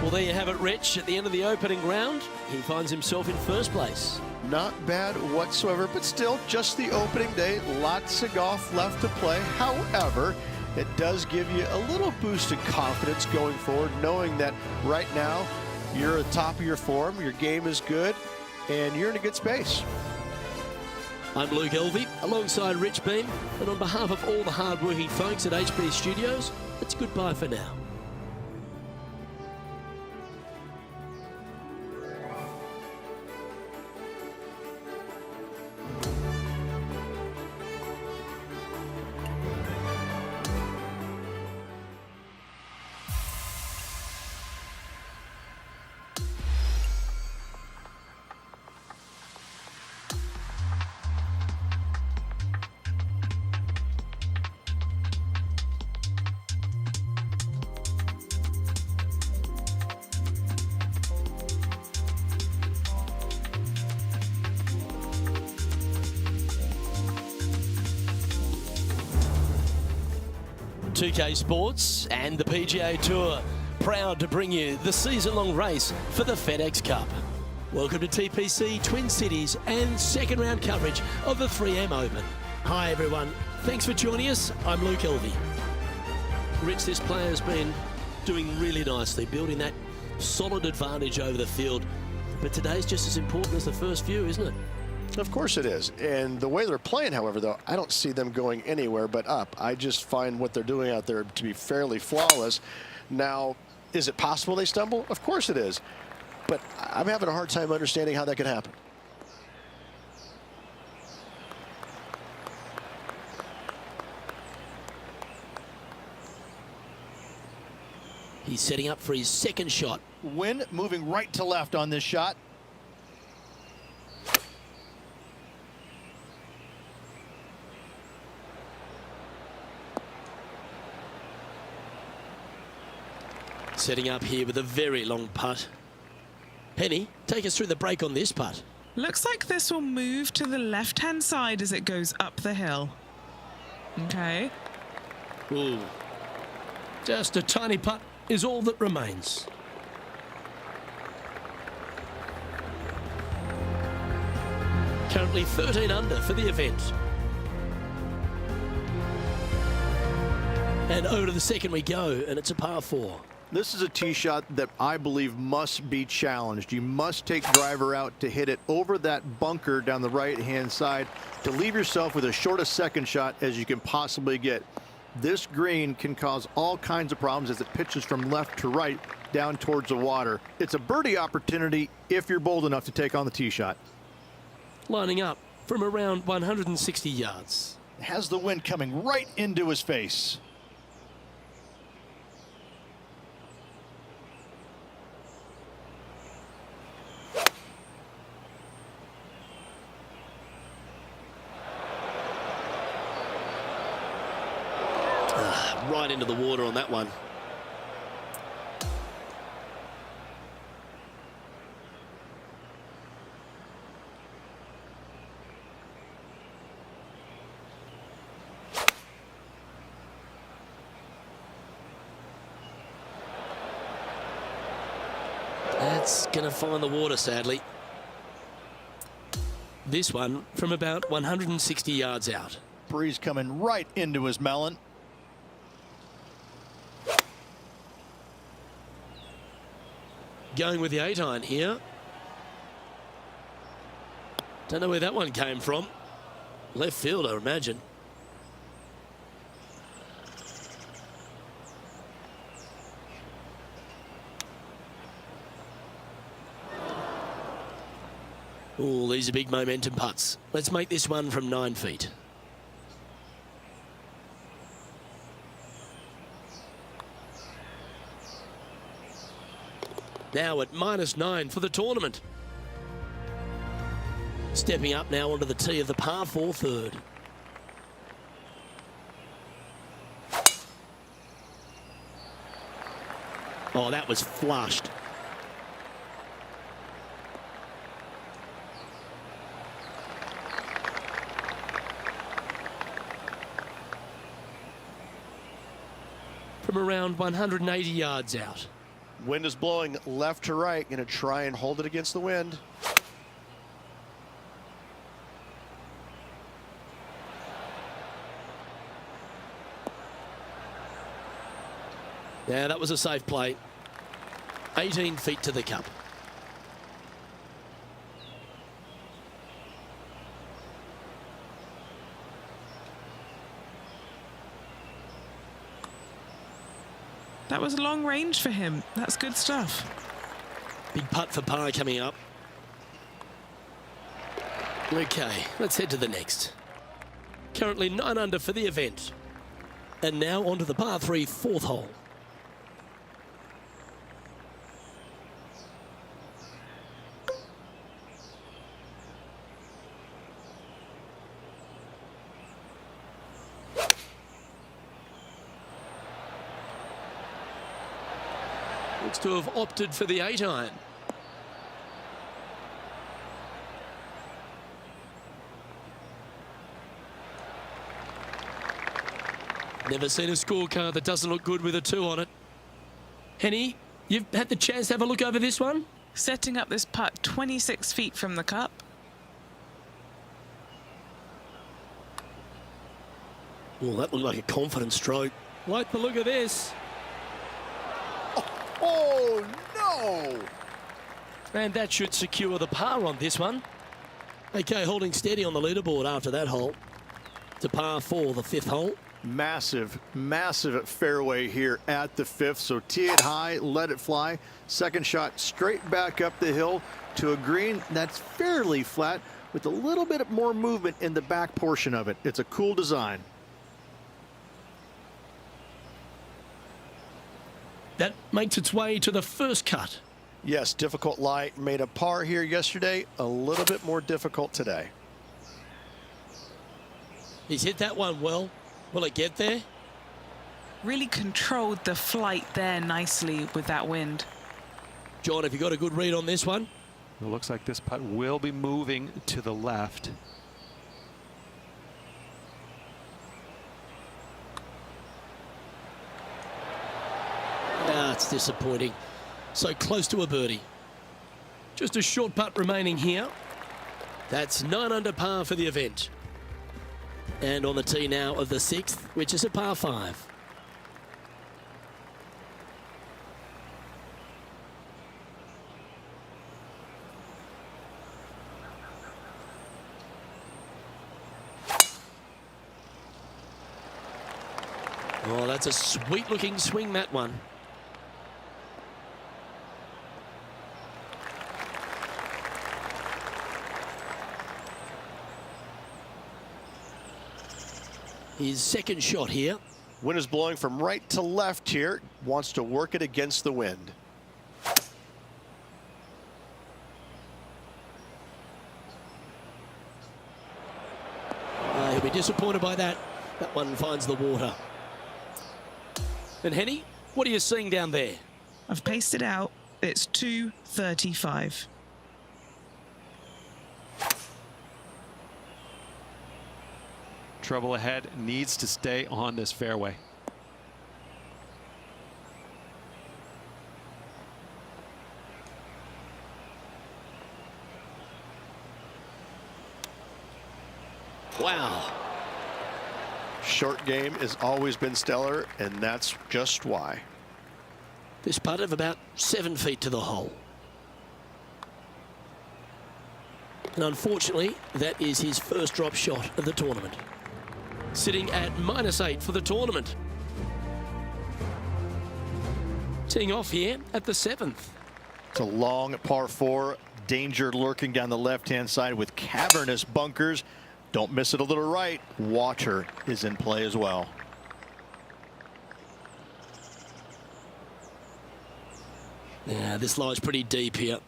Well, there you have it, Rich. At the end of the opening round, he finds himself in first place. Not bad whatsoever, but still just the opening day. Lots of golf left to play. However, it does give you a little boost of confidence going forward, knowing that right now you're at the top of your form, your game is good, and you're in a good space. I'm Luke Elvey, alongside Rich Beam, and on behalf of all the hard-working folks at HB Studios, it's goodbye for now. PGA Sports and the PGA Tour, proud to bring you the season-long race for the FedEx Cup. Welcome to TPC Twin Cities and second round coverage of the 3M Open. Hi everyone, thanks for joining us. I'm Luke Elvey. Rich, this player's been doing really nicely, building that solid advantage over the field. But today's just as important as the first few, isn't it? Of course it is. And the way they're playing, however, though, I don't see them going anywhere but up. I just find what they're doing out there to be fairly flawless. Now, is it possible they stumble? Of course it is. But I'm having a hard time understanding how that could happen. He's setting up for his second shot. Wind moving right to left on this shot. Setting up here with a very long putt. Penny, take us through the break on this putt. Looks like this will move to the left-hand side as it goes up the hill. Okay. Ooh. Just a tiny putt is all that remains. Currently 13 under for the event. And over to the second we go, and it's a par 4. This is a tee shot that I believe must be challenged. You must take driver out to hit it over that bunker down the right-hand side to leave yourself with as short a second shot as you can possibly get. This green can cause all kinds of problems as it pitches from left to right down towards the water. It's a birdie opportunity if you're bold enough to take on the tee shot. Lining up from around 160 yards. Has the wind coming right into his face. Right into the water on that one. That's going to find the water, sadly. This one from about 160 yards out. Breeze coming right into his melon. Going with the 8-iron here. Don't know where that one came from. Left field, I imagine. Oh, these are big momentum putts. Let's make this one from 9 feet. Now at -9 for the tournament. Stepping up now onto the tee of the par 4 third. Oh, that was flushed. From around 180 yards out. Wind is blowing left to right. Going to try and hold it against the wind. Yeah, that was a safe play. 18 feet to the cup. That was a long range for him. That's good stuff. Big putt for par coming up. Okay, let's head to the next. Currently 9 under for the event. And now onto the par 3 4th hole. Looks to have opted for the 8-iron. Never seen a scorecard that doesn't look good with a 2 on it. Henny, you've had the chance to have a look over this one? Setting up this putt 26 feet from the cup. Well, that looked like a confident stroke. Like the look of this. Oh, no! And that should secure the par on this one. Okay, holding steady on the leaderboard after that hole. To par 4, the 5th hole. Massive, massive fairway here at the 5th. So tee it high, let it fly. Second shot straight back up the hill to a green that's fairly flat with a little bit more movement in the back portion of it. It's a cool design. That makes its way to the first cut. Yes, difficult lie. Made a par here yesterday. A little bit more difficult today. He's hit that one well. Will it get there? Really controlled the flight there nicely with that wind. John, have you got a good read on this one? It looks like this putt will be moving to the left. Ah, it's disappointing. So close to a birdie. Just a short putt remaining here. That's 9 under par for the event. And on the tee now of the 6th, which is a par 5. Oh, that's a sweet looking swing, that one. His second shot here. Wind is blowing from right to left here. Wants to work it against the wind. He'll be disappointed by that. That one finds the water. And Henny, what are you seeing down there? I've pasted out. It's 235. Trouble ahead, needs to stay on this fairway. Wow. Short game has always been stellar, and that's just why. This putt of about 7 feet to the hole. And unfortunately, that is his first drop shot of the tournament. Sitting at -8 for the tournament. Teeing off here at the 7th. It's a long par 4. Danger lurking down the left-hand side with cavernous bunkers. Don't miss it a little right. Water is in play as well. Yeah, this lies pretty deep here.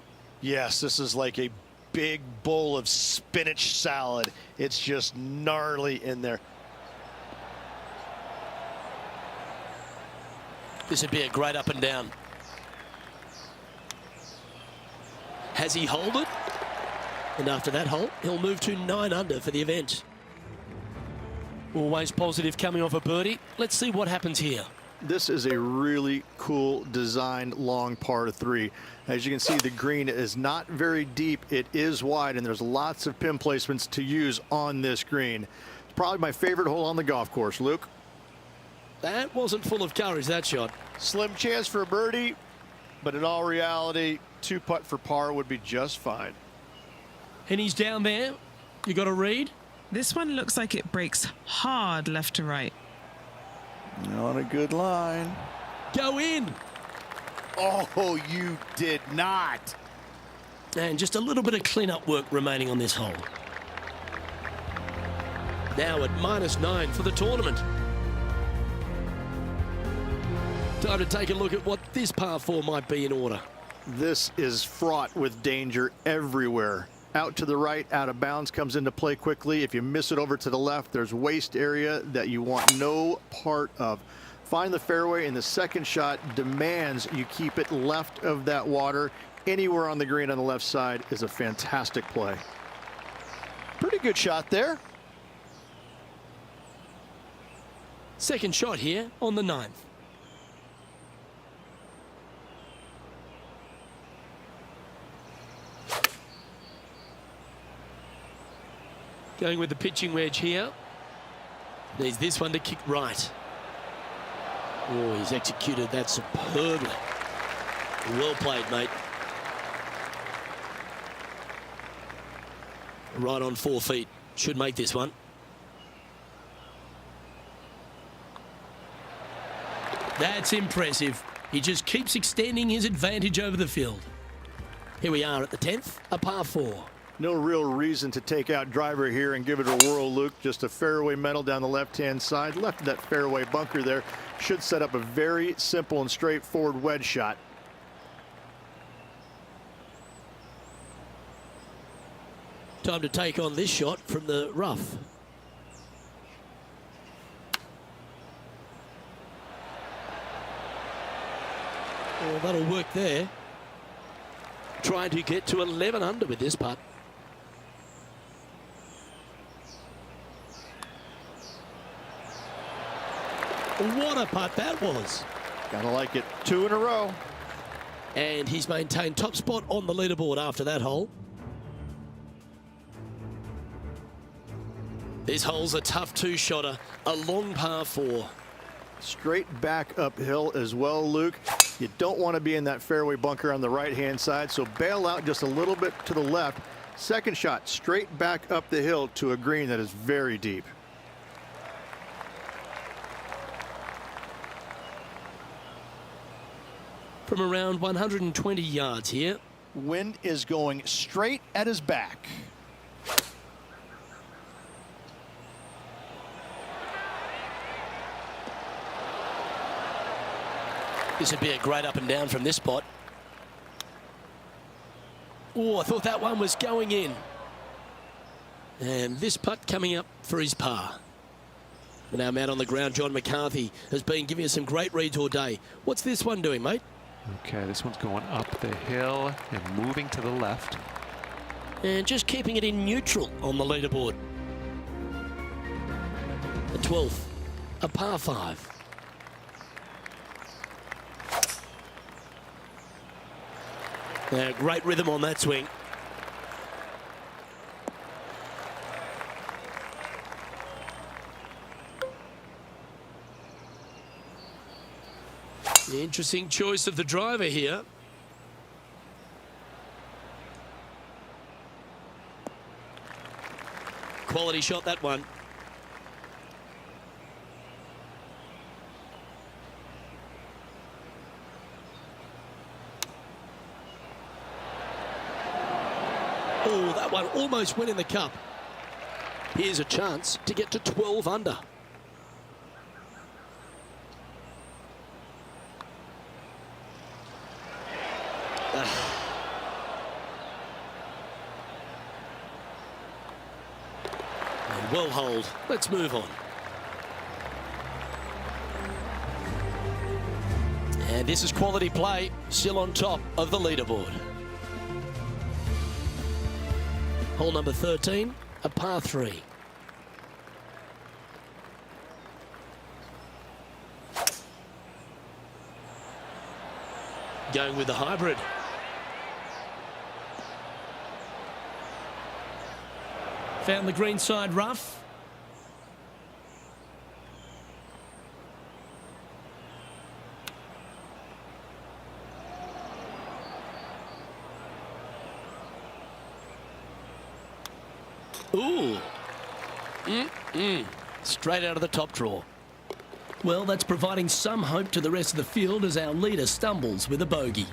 Yes, this is like a big bowl of spinach salad. It's just gnarly in there. This would be a great up and down. Has he holed it? And after that hole, he'll move to 9 under for the event. Always positive coming off a birdie. Let's see what happens here. this is a really cool designed long par 3. As you can see, the green is not very deep. It is wide, and there's lots of pin placements to use on this green. It's probably my favorite hole on the golf course. Luke? That wasn't full of courage, that shot. Slim chance for a birdie, but in all reality, 2-putt for par would be just fine. And he's down there. You got a read? This one looks like it breaks hard left to right. On a good line. Go in. Oh, you did not. And just a little bit of clean-up work remaining on this hole. Now at -9 for the tournament. Time to take a look at what this par 4 might be in order. This is fraught with danger everywhere. Out to the right, out of bounds comes into play quickly. If you miss it over to the left, there's waste area that you want no part of. Find the fairway, and the second shot demands you keep it left of that water. Anywhere on the green on the left side is a fantastic play. Pretty good shot there. Second shot here on the 9th. Going with the pitching wedge here. Needs this one to kick right. Oh, he's executed that superbly. Well played, mate. Right on 4 feet. Should make this one. That's impressive. He just keeps extending his advantage over the field. Here we are at the 10th, a par 4. No real reason to take out driver here and give it a whirl, Luke. Just a fairway metal down the left-hand side. Left of that fairway bunker there. Should set up a very simple and straightforward wedge shot. Time to take on this shot from the rough. Oh, that'll work there. Trying to get to 11 under with this putt. What a putt that was. Gotta like it. 2 in a row. And he's maintained top spot on the leaderboard after that hole. This hole's a tough 2-shotter, a long par 4. Straight back uphill as well, Luke. You don't want to be in that fairway bunker on the right-hand side, so bail out just a little bit to the left. Second shot, straight back up the hill to a green that is very deep. From around 120 yards here. Wind is going straight at his back. This would be a great up and down from this spot. Oh, I thought that one was going in. And this putt coming up for his par. And our man on the ground, John McCarthy, has been giving us some great reads all day. What's this one doing, mate? Okay, this one's going up the hill and moving to the left. And just keeping it in neutral on the leaderboard. The 12th, a par 5. Great rhythm on that swing. Interesting choice of the driver here. Quality shot, that one. Oh, that one almost went in the cup. Here's a chance to get to 12 under. Well hold. Let's move on. And this is quality play, still on top of the leaderboard. Hole number 13, a par 3. Going with the hybrid. Found the green side rough. Ooh. Straight out of the top draw. Well, that's providing some hope to the rest of the field as our leader stumbles with a bogey.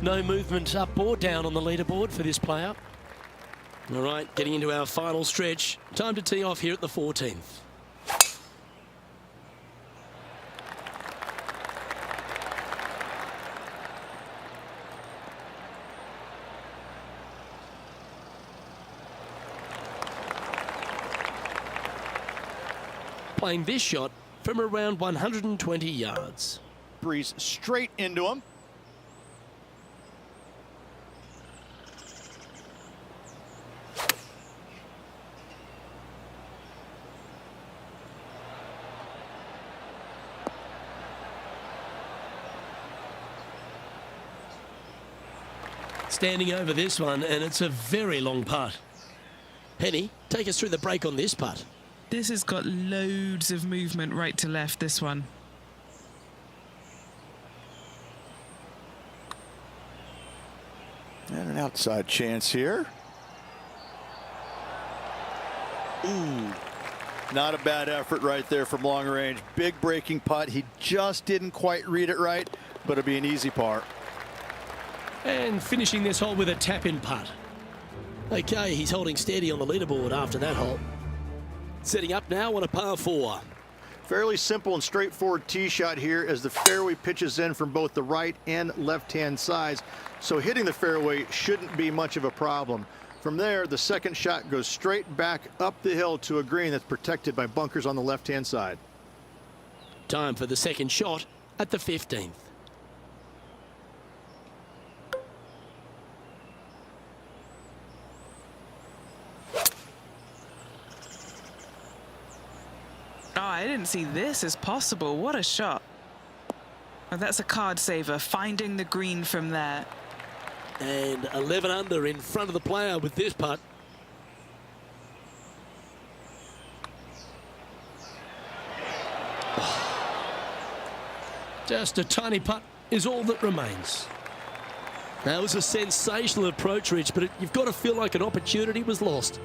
No movement up or down on the leaderboard for this player. All right, getting into our final stretch. Time to tee off here at the 14th. Playing this shot from around 120 yards. Breeze straight into him. Standing over this one, and it's a very long putt. Penny, take us through the break on this putt. This has got loads of movement right to left, this one. And an outside chance here. Ooh. Not a bad effort right there from long range. Big breaking putt. He just didn't quite read it right, but it'll be an easy par. And finishing this hole with a tap-in putt. Okay, he's holding steady on the leaderboard after that hole. Setting up now on a par 4. Fairly simple and straightforward tee shot here as the fairway pitches in from both the right and left-hand sides. So hitting the fairway shouldn't be much of a problem. From there, the second shot goes straight back up the hill to a green that's protected by bunkers on the left-hand side. Time for the second shot at the 15th. Oh, I didn't see this as possible. What a shot. Oh, that's a card saver, finding the green from there. And 11 under in front of the player with this putt. Just a tiny putt is all that remains. That was a sensational approach, Rich, but you've got to feel like an opportunity was lost.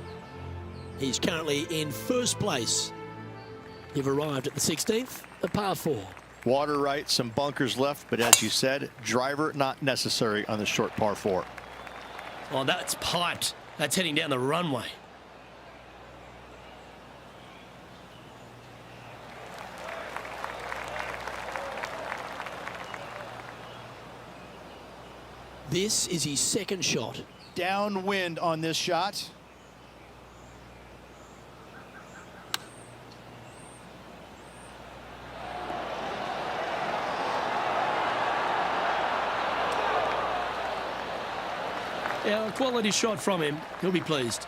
He's currently in first place. You've arrived at the 16th, a par 4. Water right, some bunkers left, but as you said, driver not necessary on the short par 4. Oh, that's piped. That's heading down the runway. This is his second shot. Downwind on this shot. Yeah, a quality shot from him. He'll be pleased.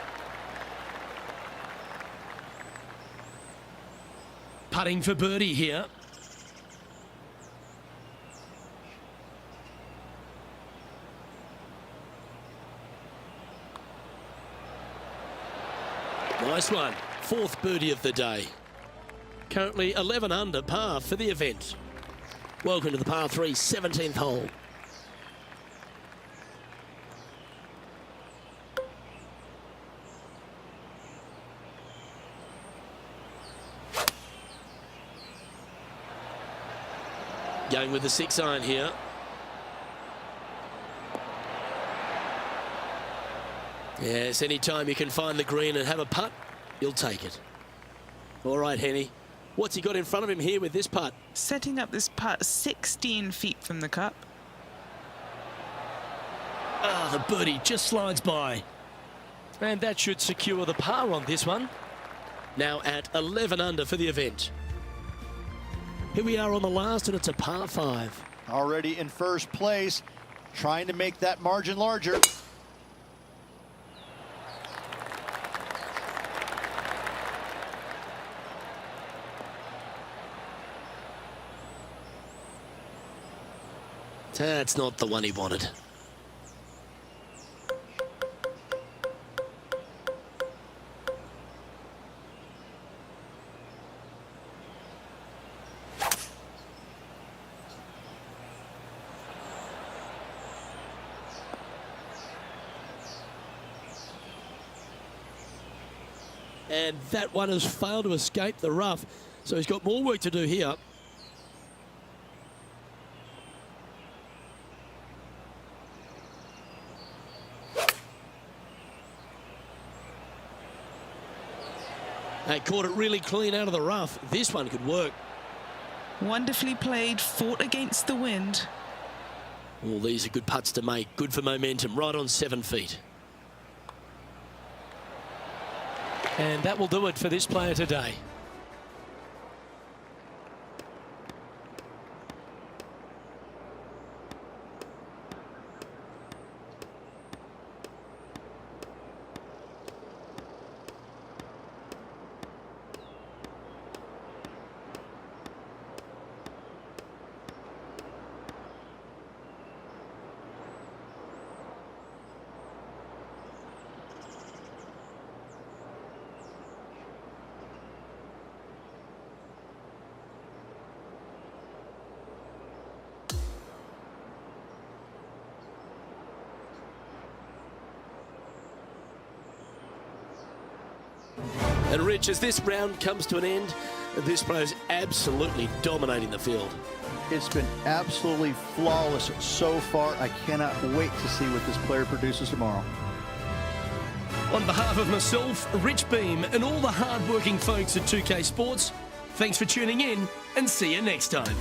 Putting for birdie here. Nice one. Fourth birdie of the day. Currently 11 under par for the event. Welcome to the par 3 17th hole. Going with the 6-iron here. Yes, anytime you can find the green and have a putt, you'll take it. All right, Henny. What's he got in front of him here with this putt? Setting up this putt 16 feet from the cup. Ah, the birdie just slides by. And that should secure the par on this one. Now at 11 under for the event. Here we are on the last, and it's a par 5. Already in first place, trying to make that margin larger. That's not the one he wanted. And that one has failed to escape the rough, so he's got more work to do here. They caught it really clean out of the rough. This one could work. Wonderfully played, fought against the wind. All these are good putts to make. Good for momentum, right on 7 feet. And that will do it for this player today. And Rich, as this round comes to an end, this player's absolutely dominating the field. It's been absolutely flawless so far. I cannot wait to see what this player produces tomorrow. On behalf of myself, Rich Beam, and all the hard-working folks at 2K Sports, thanks for tuning in and see you next time.